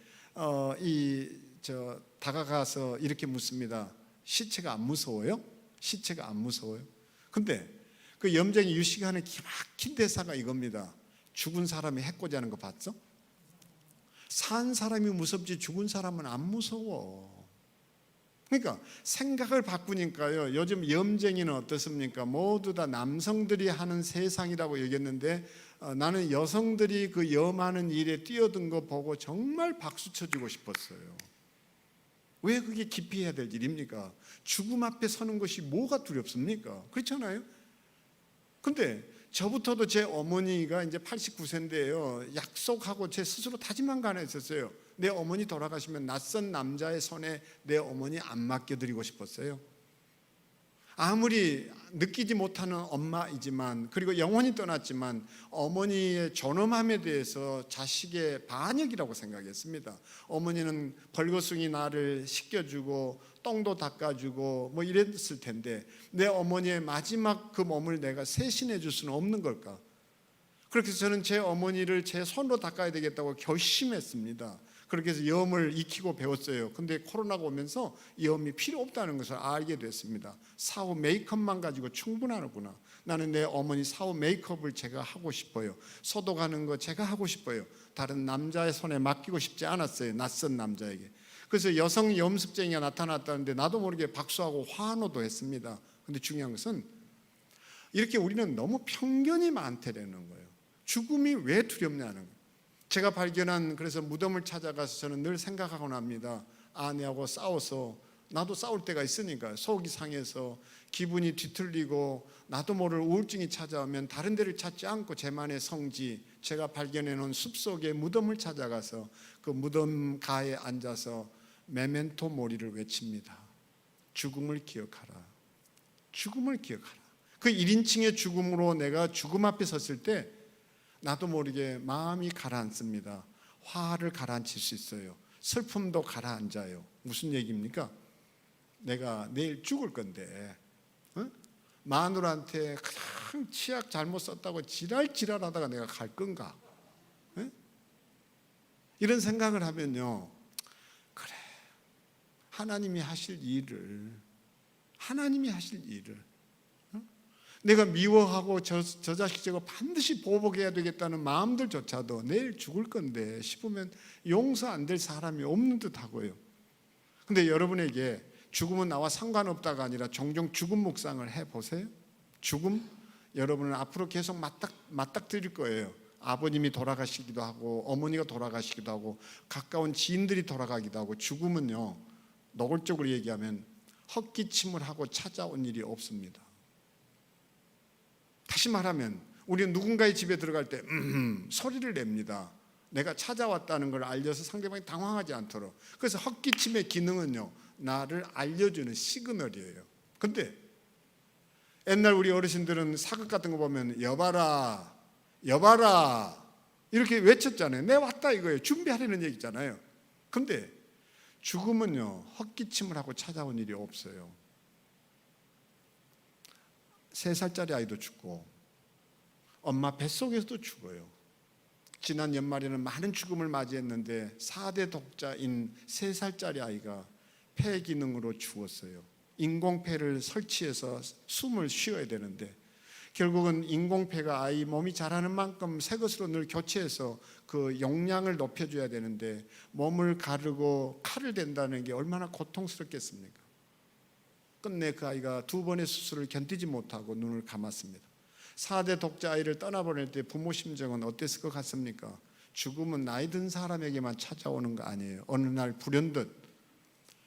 다가가서 이렇게 묻습니다. 시체가 안 무서워요? 시체가 안 무서워요? 근데 그 염쟁이 유식하는 기막힌 대사가 이겁니다. 죽은 사람이 해코지하는 거 봤어? 산 사람이 무섭지 죽은 사람은 안 무서워. 그러니까 생각을 바꾸니까요, 요즘 염쟁이는 어떻습니까? 모두 다 남성들이 하는 세상이라고 얘기했는데 나는 여성들이 그 염하는 일에 뛰어든 거 보고 정말 박수 쳐주고 싶었어요. 왜 그게 기피해야 될 일입니까? 죽음 앞에 서는 것이 뭐가 두렵습니까? 그렇잖아요? 근데 저부터도 제 어머니가 이제 89세인데요, 약속하고 제 스스로 다짐한 거 하나 있었어요. 내 어머니 돌아가시면 낯선 남자의 손에 내 어머니 안 맡겨드리고 싶었어요. 아무리 느끼지 못하는 엄마이지만, 그리고 영원히 떠났지만 어머니의 존엄함에 대해서 자식의 반역이라고 생각했습니다. 어머니는 벌거숭이 나를 씻겨주고 똥도 닦아주고 뭐 이랬을 텐데 내 어머니의 마지막 그 몸을 내가 세신해 줄 수는 없는 걸까? 그렇게 해서 저는 제 어머니를 제 손으로 닦아야 되겠다고 결심했습니다. 그렇게 해서 염을 익히고 배웠어요. 근데 코로나가 오면서 염이 필요 없다는 것을 알게 됐습니다. 사후 메이크업만 가지고 충분하구나. 나는 내 어머니 사후 메이크업을 제가 하고 싶어요. 소독하는 거 제가 하고 싶어요. 다른 남자의 손에 맡기고 싶지 않았어요. 낯선 남자에게. 그래서 여성 염습쟁이가 나타났다는데 나도 모르게 박수하고 환호도 했습니다. 근데 중요한 것은 이렇게 우리는 너무 편견이 많다는 거예요. 죽음이 왜 두렵냐는 거예요. 제가 발견한, 그래서 무덤을 찾아가서 저는 늘 생각하곤 합니다. 아내하고 싸워서, 나도 싸울 때가 있으니까 속이 상해서 기분이 뒤틀리고 나도 모를 우울증이 찾아오면 다른 데를 찾지 않고 제만의 성지, 제가 발견해 놓은 숲속의 무덤을 찾아가서 그 무덤 가에 앉아서 메멘토 모리를 외칩니다. 죽음을 기억하라. 죽음을 기억하라. 그 1인칭의 죽음으로 내가 죽음 앞에 섰을 때 나도 모르게 마음이 가라앉습니다. 화를 가라앉힐 수 있어요. 슬픔도 가라앉아요. 무슨 얘기입니까? 내가 내일 죽을 건데 마누라한테 그냥 치약 잘못 썼다고 지랄하다가 내가 갈 건가? 이런 생각을 하면요, 그래, 하나님이 하실 일을 내가 미워하고 저 자식 저거 반드시 보복해야 되겠다는 마음들조차도 내일 죽을 건데 싶으면 용서 안 될 사람이 없는 듯하고요. 근데 여러분에게 죽음은 나와 상관없다가 아니라 종종 죽음 묵상을 해보세요. 죽음, 여러분은 앞으로 계속 맞닥뜨릴 거예요. 아버님이 돌아가시기도 하고 어머니가 돌아가시기도 하고 가까운 지인들이 돌아가기도 하고, 죽음은요, 노골적으로 얘기하면 헛기침을 하고 찾아온 일이 없습니다. 다시 말하면 우리는 누군가의 집에 들어갈 때 소리를 냅니다. 내가 찾아왔다는 걸 알려서 상대방이 당황하지 않도록. 그래서 헛기침의 기능은요, 나를 알려주는 시그널이에요. 근데 옛날 우리 어르신들은 사극 같은 거 보면 여봐라 이렇게 외쳤잖아요. 내 왔다 이거예요. 준비하려는 얘기잖아요. 근데 죽음은요, 헛기침을 하고 찾아온 일이 없어요. 3살짜리 아이도 죽고 엄마 뱃속에서도 죽어요. 지난 연말에는 많은 죽음을 맞이했는데 4대 독자인 3살짜리 아이가 폐 기능으로 죽었어요. 인공폐를 설치해서 숨을 쉬어야 되는데 결국은 인공폐가 아이 몸이 자라는 만큼 새 것으로 늘 교체해서 그 용량을 높여줘야 되는데 몸을 가르고 칼을 댄다는 게 얼마나 고통스럽겠습니까? 끝내 그 아이가 2번의 수술을 견디지 못하고 눈을 감았습니다. 4대 독자 아이를 떠나보낼 때 부모 심정은 어땠을 것 같습니까? 죽음은 나이 든 사람에게만 찾아오는 거 아니에요. 어느 날 불현듯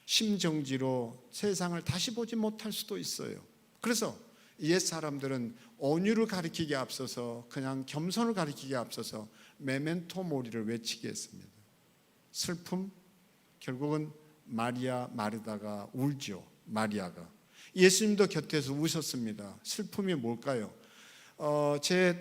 심정지로 세상을 다시 보지 못할 수도 있어요. 그래서 옛 사람들은 온유를 가리키기에 앞서서, 그냥 겸손을 가리키기에 앞서서 메멘토 모리를 외치게 했습니다. 슬픔, 결국은 마리아 마르다가 울죠. 마리아가 예수님도 곁에서 우셨습니다. 슬픔이 뭘까요? 제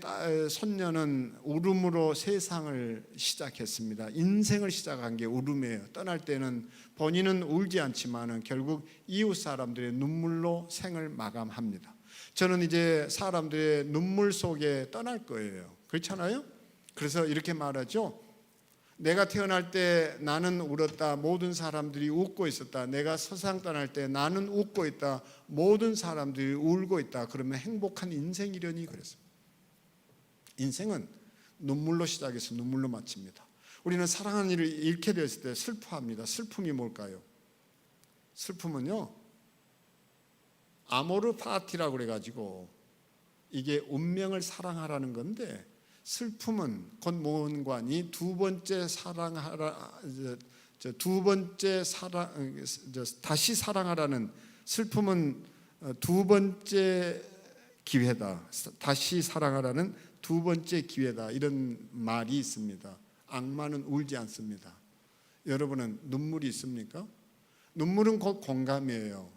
손녀는 울음으로 세상을 시작했습니다. 인생을 시작한 게 울음이에요. 떠날 때는 본인은 울지 않지만 결국 이웃 사람들의 눈물로 생을 마감합니다. 저는 이제 사람들의 눈물 속에 떠날 거예요. 그렇잖아요? 그래서 이렇게 말하죠. 내가 태어날 때 나는 울었다. 모든 사람들이 웃고 있었다. 내가 세상 떠날 때 나는 웃고 있다. 모든 사람들이 울고 있다. 그러면 행복한 인생이려니 그랬습니다. 인생은 눈물로 시작해서 눈물로 마칩니다. 우리는 사랑하는 일을 잃게 되었을 때 슬퍼합니다. 슬픔이 뭘까요? 슬픔은요, 아모르 파티라고 그래가지고 이게 운명을 사랑하라는 건데, 슬픔은 곧 무언관이 두 번째 사랑하라, 두 번째 사랑, 다시 사랑하라는, 슬픔은 두 번째 기회다. 다시 사랑하라는 두 번째 기회다. 이런 말이 있습니다. 악마는 울지 않습니다. 여러분은 눈물이 있습니까? 눈물은 곧 공감이에요.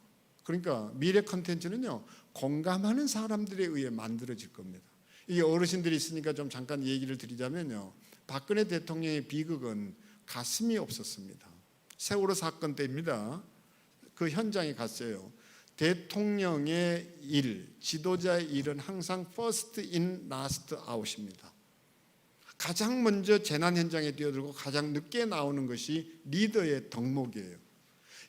그러니까 미래 컨텐츠는요, 공감하는 사람들에 의해 만들어질 겁니다. 이게 어르신들이 있으니까 좀 잠깐 얘기를 드리자면요, 박근혜 대통령의 비극은 가슴이 없었습니다. 세월호 사건 때입니다. 그 현장에 갔어요. 대통령의 일, 지도자의 일은 항상 first in, last out입니다. 가장 먼저 재난 현장에 뛰어들고 가장 늦게 나오는 것이 리더의 덕목이에요.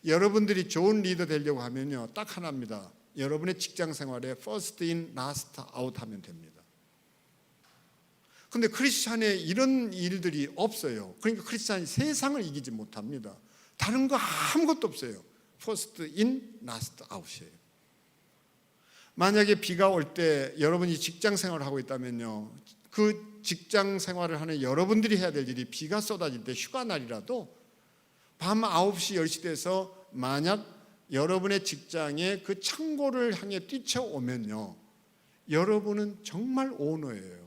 여러분들이 좋은 리더 되려고 하면요, 딱 하나입니다. 여러분의 직장 생활에 first in, last out 하면 됩니다. 근데 크리스찬에 이런 일들이 없어요. 그러니까 크리스찬이 세상을 이기지 못합니다. 다른 거 아무것도 없어요. first in, last out이에요. 만약에 비가 올 때 여러분이 직장 생활을 하고 있다면요, 그 직장 생활을 하는 여러분들이 해야 될 일이, 비가 쏟아질 때 휴가 날이라도 밤 9시, 10시 돼서 만약 여러분의 직장에 그 창고를 향해 뛰쳐오면요, 여러분은 정말 오너예요.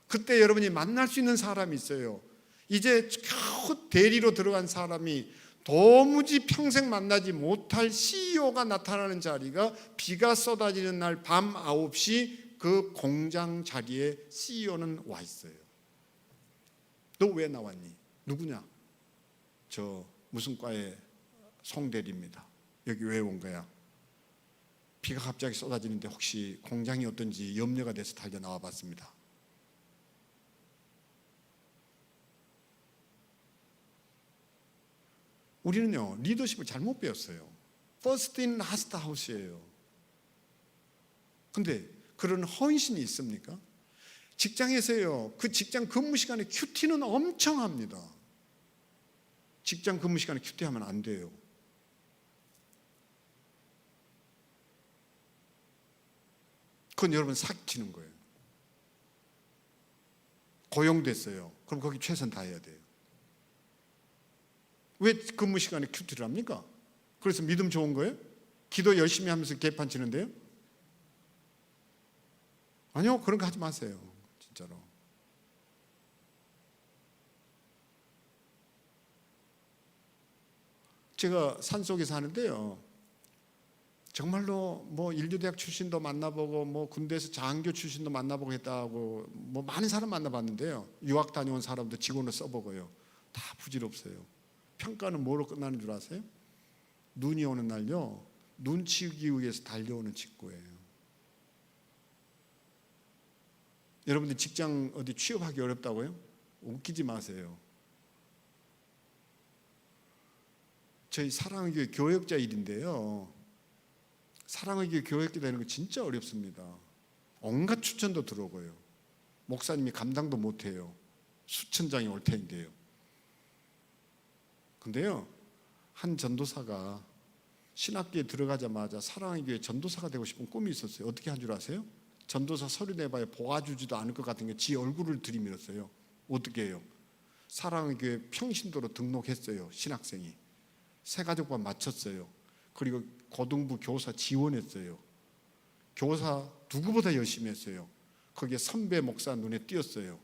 그때 여러분이 만날 수 있는 사람이 있어요. 이제 겨우 대리로 들어간 사람이 도무지 평생 만나지 못할 CEO가 나타나는 자리가, 비가 쏟아지는 날 밤 9시 그 공장 자리에 CEO는 와 있어요. 너 왜 나왔니? 누구냐? 저 무슨 과의 송대리입니다. 여기 왜 온 거야? 비가 갑자기 쏟아지는데 혹시 공장이 어떤지 염려가 돼서 달려 나와 봤습니다. 우리는요, 리더십을 잘못 배웠어요. First in, last out이에요. 근데 그런 헌신이 있습니까? 직장에서요, 그 직장 근무 시간에 큐티는 엄청 합니다. 직장 근무 시간에 큐티하면 안 돼요. 그건 여러분 사기치는 거예요. 고용됐어요. 그럼 거기 최선 다해야 돼요. 왜 근무 시간에 큐티를 합니까? 그래서 믿음 좋은 거예요? 기도 열심히 하면서 개판 치는데요? 아니요, 그런 거 하지 마세요. 진짜로. 제가 산속에 사는데요, 정말로 뭐 인류대학 출신도 만나보고 뭐 군대에서 장교 출신도 만나보고 했다고 뭐 많은 사람 만나봤는데요, 유학 다녀온 사람도 직원으로 써보고요, 다 부질없어요. 평가는 뭐로 끝나는 줄 아세요? 눈이 오는 날요, 눈 치우기 위해서 달려오는 직구예요. 여러분들 직장 어디 취업하기 어렵다고요? 웃기지 마세요. 저희 사랑의 교회 교역자 일인데요, 사랑의 교회 교역자 되는 거 진짜 어렵습니다. 온갖 추천도 들어오고요, 목사님이 감당도 못해요. 수천 장이 올 텐데요. 근데요, 한 전도사가 신학교에 들어가자마자 사랑의 교회 전도사가 되고 싶은 꿈이 있었어요. 어떻게 한 줄 아세요? 전도사 서류 내봐야 도와주지도 않을 것 같은 게 지 얼굴을 들이밀었어요. 어떻게 해요? 사랑의 교회 평신도로 등록했어요. 신학생이 새가족반 마쳤어요. 그리고 고등부 교사 지원했어요. 교사 누구보다 열심히 했어요. 거기에 선배 목사 눈에 띄었어요.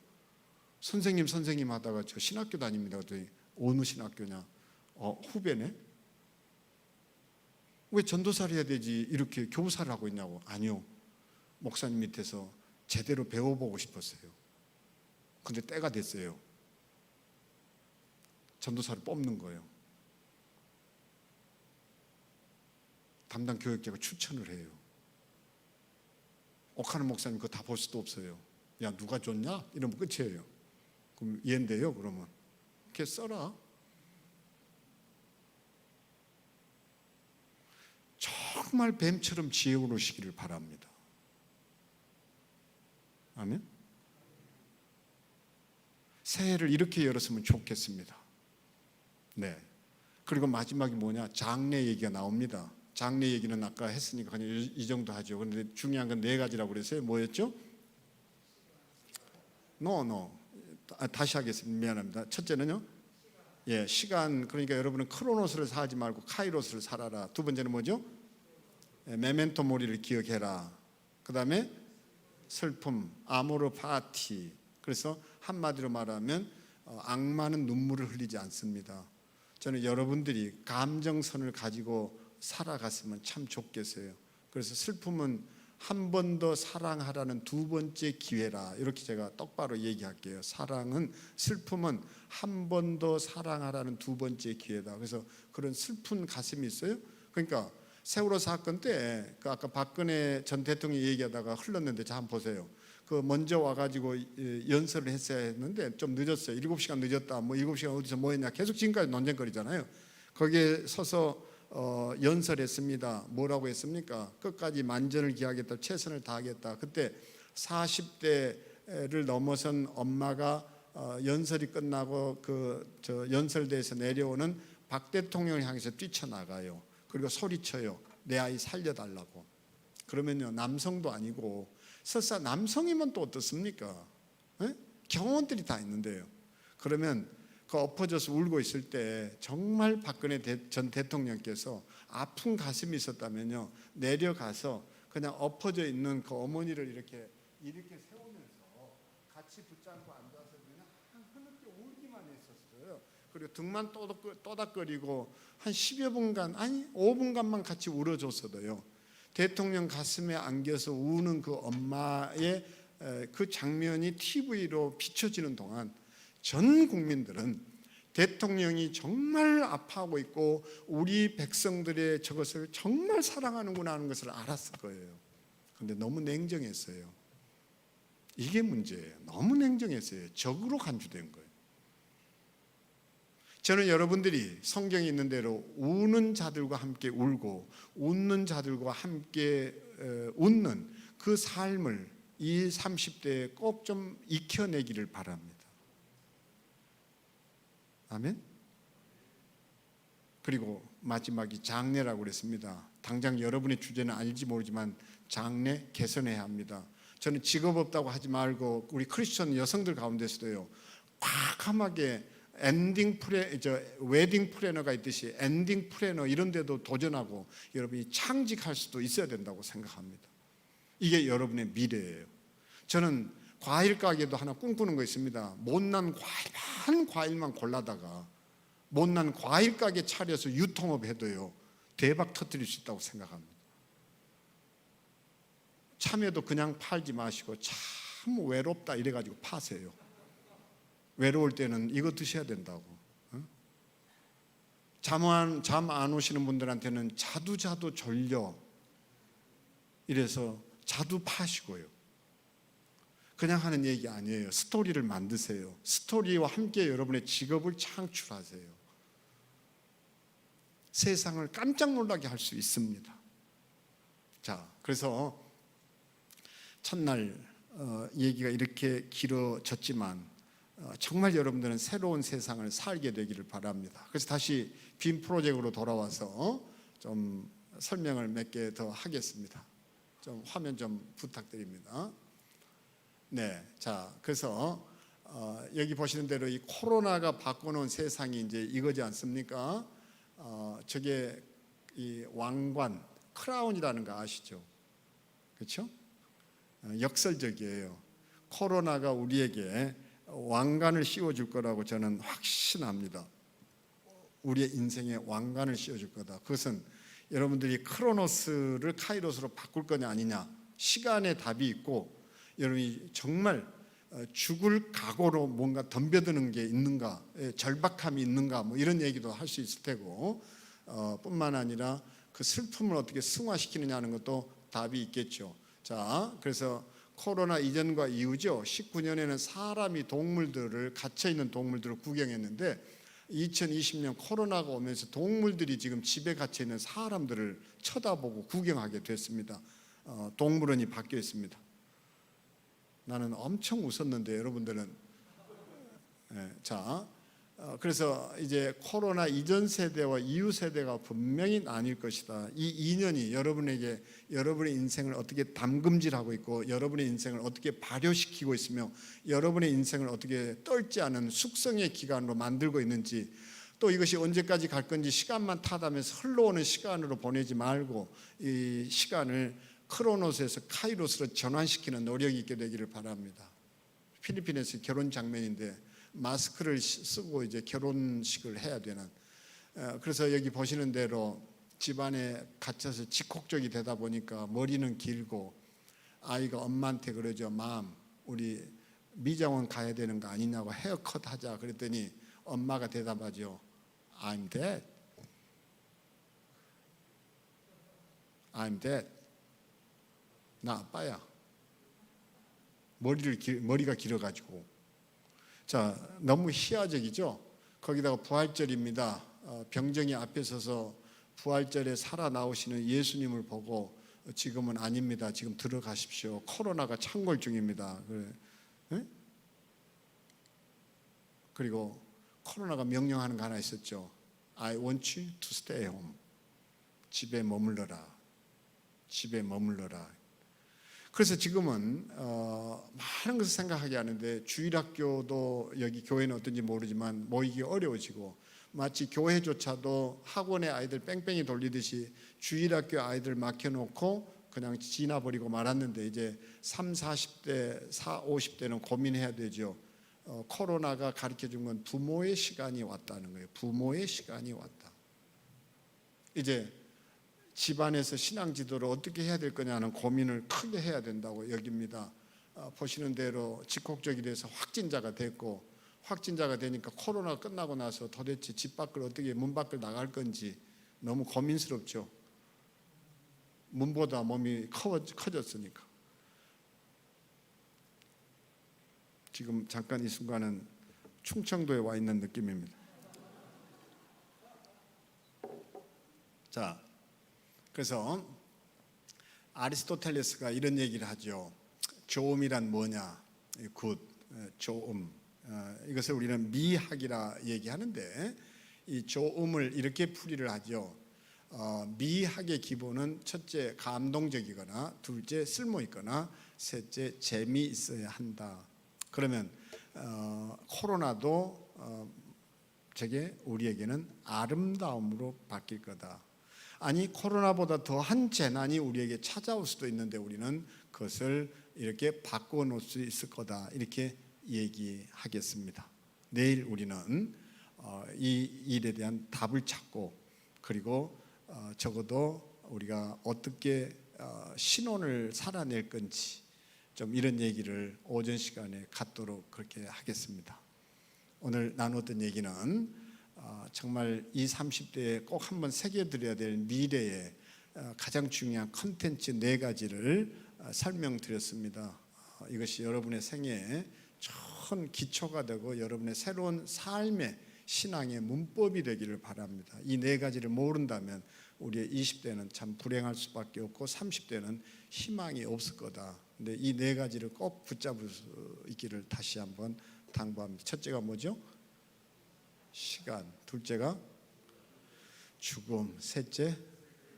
선생님 하다가 저 신학교 다닙니다. 그랬더니 어느 신학교냐? 후배네? 왜 전도사를 해야 되지 이렇게 교사를 하고 있냐고. 아니요, 목사님 밑에서 제대로 배워보고 싶었어요. 근데 때가 됐어요. 전도사를 뽑는 거예요. 담당 교역자가 추천을 해요. 옥하는 목사님 그거 다 볼 수도 없어요. 야, 누가 줬냐? 이러면 끝이에요. 그럼 얘인데요, 그러면 좋게 써라. 정말 뱀처럼 지혜로우시기를 바랍니다. 아멘. 새해를 이렇게 열었으면 좋겠습니다. 네. 그리고 마지막이 뭐냐? 장래 얘기가 나옵니다. 장래 얘기는 아까 했으니까 그냥 이 정도 하죠. 그런데 중요한 건 네 가지라고 그랬어요. 뭐였죠? 다시 하겠습니다. 미안합니다. 첫째는요, 시간. 그러니까 여러분은 크로노스를 사지 말고 카이로스를 살아라. 두 번째는 뭐죠? 메멘토 모리를 기억해라. 그 다음에 슬픔, 아모르 파티. 그래서 한마디로 말하면 악마는 눈물을 흘리지 않습니다. 저는 여러분들이 감정선을 가지고 살아갔으면 참 좋겠어요. 그래서 슬픔은 한 번 더 사랑하라는 두 번째 기회라. 이렇게 제가 똑바로 얘기할게요. 슬픔은 한 번 더 사랑하라는 두 번째 기회다. 그래서 그런 슬픈 가슴이 있어요. 그러니까 세월호 사건 때 아까 박근혜 전 대통령이 얘기하다가 흘렀는데 자 한번 보세요. 그 먼저 와가지고 연설을 했어야 했는데 좀 늦었어요. 7시간 늦었다. 뭐 7시간 어디서 뭐 했냐. 계속 지금까지 논쟁거리잖아요. 거기에 서서 연설했습니다. 뭐라고 했습니까? 끝까지 만전을 기하겠다. 최선을 다하겠다. 그때 40대를 넘어선 엄마가 연설이 끝나고 연설대에서 내려오는 박 대통령을 향해서 뛰쳐나가요. 그리고 소리쳐요. 내 아이 살려달라고. 그러면요, 남성도 아니고 설사 남성이면 또 어떻습니까? 경호원들이 다 있는데요. 그러면 그 엎어져서 울고 있을 때 정말 박근혜 전 대통령께서 아픈 가슴이 있었다면요, 내려가서 그냥 엎어져 있는 그 어머니를 이렇게 세우면서 같이 붙잡고 앉아서 그냥 흐느껴 울기만 했었어요. 그리고 등만 또닥거리고 한 10여 분간, 아니 5분간만 같이 울어줬어도요, 대통령 가슴에 안겨서 우는 그 엄마의 그 장면이 TV로 비춰지는 동안 전 국민들은 대통령이 정말 아파하고 있고 우리 백성들의 저것을 정말 사랑하는구나 하는 것을 알았을 거예요. 그런데 너무 냉정했어요. 이게 문제예요. 너무 냉정했어요. 적으로 간주된 거예요. 저는 여러분들이 성경에 있는 대로 우는 자들과 함께 울고 웃는 자들과 함께 웃는 그 삶을 이 30대에 꼭 좀 익혀내기를 바랍니다. 아멘. 그리고 마지막이 장래라고 그랬습니다. 당장 여러분의 주제는 아닐지 모르지만 장래 개선해야 합니다. 저는 직업 없다고 하지 말고 우리 크리스천 여성들 가운데서도요, 과감하게 웨딩 플래너가 있듯이 엔딩 플래너 이런 데도 도전하고 여러분이 창직할 수도 있어야 된다고 생각합니다. 이게 여러분의 미래예요. 저는 과일 가게도 하나 꿈꾸는 거 있습니다. 못난 과일만 골라다가 못난 과일 가게 차려서 유통업 해도요, 대박 터뜨릴 수 있다고 생각합니다. 참외도 그냥 팔지 마시고 참 외롭다 이래가지고 파세요. 외로울 때는 이거 드셔야 된다고. 잠 안 오시는 분들한테는 자두 졸려 이래서 자두 파시고요. 그냥 하는 얘기 아니에요. 스토리를 만드세요. 스토리와 함께 여러분의 직업을 창출하세요. 세상을 깜짝 놀라게 할 수 있습니다. 자, 그래서 첫날 얘기가 이렇게 길어졌지만 정말 여러분들은 새로운 세상을 살게 되기를 바랍니다. 그래서 다시 빔 프로젝트로 돌아와서 좀 설명을 몇 개 더 하겠습니다. 좀 화면 좀 부탁드립니다. 네, 자, 그래서 여기 보시는 대로 이 코로나가 바꿔놓은 세상이 이제 이거지 않습니까? 저게 이 왕관, 크라운이라는 거 아시죠? 그렇죠? 역설적이에요. 코로나가 우리에게 왕관을 씌워줄 거라고 저는 확신합니다. 우리의 인생에 왕관을 씌워줄 거다. 그것은 여러분들이 크로노스를 카이로스로 바꿀 거냐 아니냐, 시간의 답이 있고 여러분이 정말 죽을 각오로 뭔가 덤벼드는 게 있는가, 절박함이 있는가, 뭐 이런 얘기도 할 수 있을 테고, 뿐만 아니라 그 슬픔을 어떻게 승화시키느냐 하는 것도 답이 있겠죠. 자, 그래서 코로나 이전과 이후죠. 19년에는 사람이 동물들을, 갇혀있는 동물들을 구경했는데 2020년 코로나가 오면서 동물들이 지금 집에 갇혀있는 사람들을 쳐다보고 구경하게 됐습니다. 동물원이 바뀌어 있습니다. 나는 엄청 웃었는데 여러분들은. 그래서 이제 코로나 이전 세대와 이후 세대가 분명히 나뉠 것이다. 이 2년이 여러분에게 여러분의 인생을 어떻게 담금질하고 있고, 여러분의 인생을 어떻게 발효시키고 있으며, 여러분의 인생을 어떻게 떨지 않은 숙성의 기간으로 만들고 있는지, 또 이것이 언제까지 갈 건지 시간만 타다면서 흘러오는 시간으로 보내지 말고 이 시간을 크로노스에서 카이로스로 전환시키는 노력이 있게 되기를 바랍니다. 필리핀에서 결혼 장면인데 마스크를 쓰고 이제 결혼식을 해야 되는, 그래서 여기 보시는 대로 집안에 갇혀서 집콕적이 되다 보니까 머리는 길고, 아이가 엄마한테 그러죠. 맘, 우리 미장원 가야 되는 거 아니냐고, 헤어컷 하자. 그랬더니 엄마가 대답하죠. I'm dead. I'm dead. 나 아빠야. 머리가 길어가지고. 자, 너무 희화적이죠. 거기다가 부활절입니다. 병정이 앞에 서서 부활절에 살아나오시는 예수님을 보고 지금은 아닙니다. 지금 들어가십시오. 코로나가 창궐 중입니다. 그리고 코로나가 명령하는 거 하나 있었죠. I want you to stay home. 집에 머물러라. 집에 머물러라. 그래서 지금은 많은 것을 생각하게 하는데, 주일학교도 여기 교회는 어떤지 모르지만 모이기 어려워지고, 마치 교회조차도 학원의 아이들 뺑뺑이 돌리듯이 주일학교 아이들 맡겨놓고 그냥 지나버리고 말았는데, 이제 30, 40대, 40, 50대는 고민해야 되죠. 코로나가 가르쳐준 건 부모의 시간이 왔다는 거예요. 부모의 시간이 왔다. 이제 집안에서 신앙 지도를 어떻게 해야 될 거냐는 고민을 크게 해야 된다고 여깁니다. 보시는 대로 집콕적이 돼서 확진자가 됐고, 확진자가 되니까 코로나가 끝나고 나서 도대체 집 밖을 어떻게, 문 밖을 나갈 건지 너무 고민스럽죠. 문보다 몸이 커졌으니까. 지금 잠깐 이 순간은 충청도에 와 있는 느낌입니다. 자, 그래서 아리스토텔레스가 이런 얘기를 하죠. 조음이란 뭐냐? 굿, 조음. 이것을 우리는 미학이라 얘기하는데, 이 조음을 이렇게 풀이를 하죠. 미학의 기본은 첫째 감동적이거나, 둘째 쓸모 있거나, 셋째 재미있어야 한다. 그러면 코로나도 저게 우리에게는 아름다움으로 바뀔 거다. 아니, 코로나보다 더한 재난이 우리에게 찾아올 수도 있는데 우리는 그것을 이렇게 바꿔 놓을 수 있을 거다, 이렇게 얘기하겠습니다. 내일 우리는 이 일에 대한 답을 찾고, 그리고 적어도 우리가 어떻게 신혼을 살아낼 건지 좀 이런 얘기를 오전 시간에 갖도록 그렇게 하겠습니다. 오늘 나눴던 얘기는 정말 20, 30대에 꼭 한번 새겨드려야 될 미래의 가장 중요한 컨텐츠 4가지를 설명드렸습니다. 이것이 여러분의 생애에 큰 기초가 되고 여러분의 새로운 삶의 신앙의 문법이 되기를 바랍니다. 이 4가지를 모른다면 우리의 20대는 참 불행할 수밖에 없고 30대는 희망이 없을 거다. 근데 이 4가지를 꼭 붙잡을 수 있기를 다시 한번 당부합니다. 첫째가 뭐죠? 시간. 둘째가 죽음. 셋째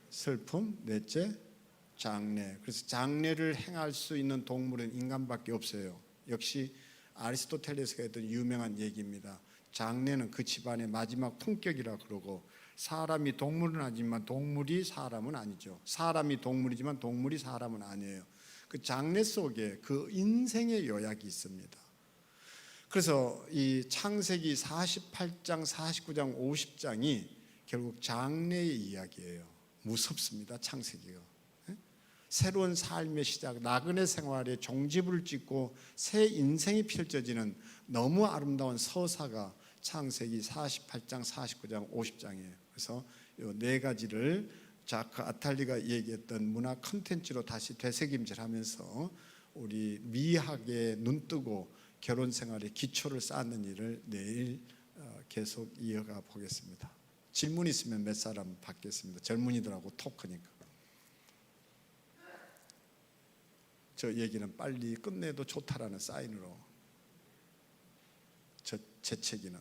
슬픔. 넷째 장례. 그래서 장례를 행할 수 있는 동물은 인간밖에 없어요. 역시 아리스토텔레스가 했던 유명한 얘기입니다. 장례는 그 집안의 마지막 품격이라 그러고, 사람이 동물은 아니지만 동물이 사람은 아니죠. 사람이 동물이지만 동물이 사람은 아니에요. 그 장례 속에 그 인생의 요약이 있습니다. 그래서 이 창세기 48장, 49장, 50장이 결국 장례의 이야기예요. 무섭습니다, 창세기가. 새로운 삶의 시작, 나그네 생활에 종지부를 찍고 새 인생이 펼쳐지는 너무 아름다운 서사가 창세기 48장, 49장, 50장이에요. 그래서 이 4가지를 자크 아탈리가 얘기했던 문화 컨텐츠로 다시 되새김질하면서 우리 미학에 눈뜨고 결혼 생활의 기초를 쌓는 일을 내일 계속 이어가 보겠습니다. 질문 있으면 몇 사람 받겠습니다. 젊은이들하고 토크니까. 저 얘기는 빨리 끝내도 좋다라는 사인으로 저 재채기는.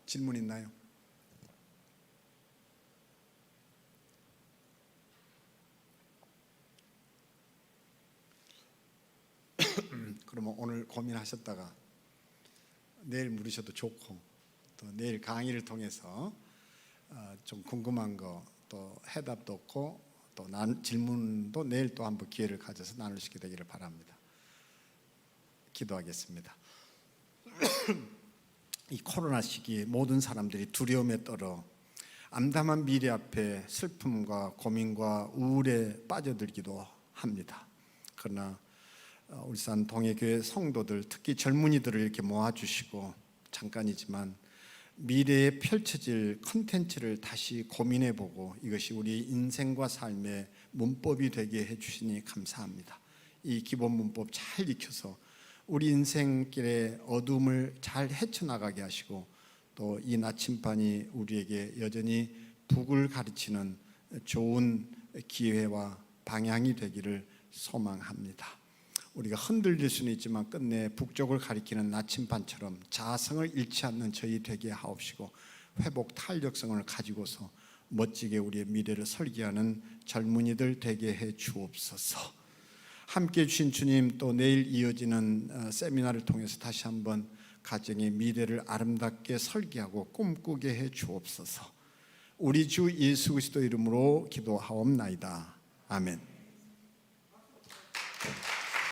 질문 있나요? 그러면 오늘 고민하셨다가 내일 물으셔도 좋고, 또 내일 강의를 통해서 좀 궁금한 거 또 해답도 없고 또 질문도 내일 또 한번 기회를 가져서 나눌 수 있게 되기를 바랍니다. 기도하겠습니다. 이 코로나 시기에 모든 사람들이 두려움에 떨어 암담한 미래 앞에 슬픔과 고민과 우울에 빠져들기도 합니다. 그러나 울산 동해교회 성도들, 특히 젊은이들을 이렇게 모아주시고 잠깐이지만 미래에 펼쳐질 컨텐츠를 다시 고민해보고 이것이 우리 인생과 삶의 문법이 되게 해주시니 감사합니다. 이 기본 문법 잘 익혀서 우리 인생길의 어둠을 잘 헤쳐나가게 하시고 또 이 나침반이 우리에게 여전히 북을 가르치는 좋은 기회와 방향이 되기를 소망합니다. 우리가 흔들릴 수는 있지만 끝내 북쪽을 가리키는 나침반처럼 자성을 잃지 않는 저희 되게 하옵시고 회복 탄력성을 가지고서 멋지게 우리의 미래를 설계하는 젊은이들 되게 해 주옵소서. 함께해 주신 주님, 또 내일 이어지는 세미나를 통해서 다시 한번 가정의 미래를 아름답게 설계하고 꿈꾸게 해 주옵소서. 우리 주 예수 그리스도 이름으로 기도하옵나이다. 아멘.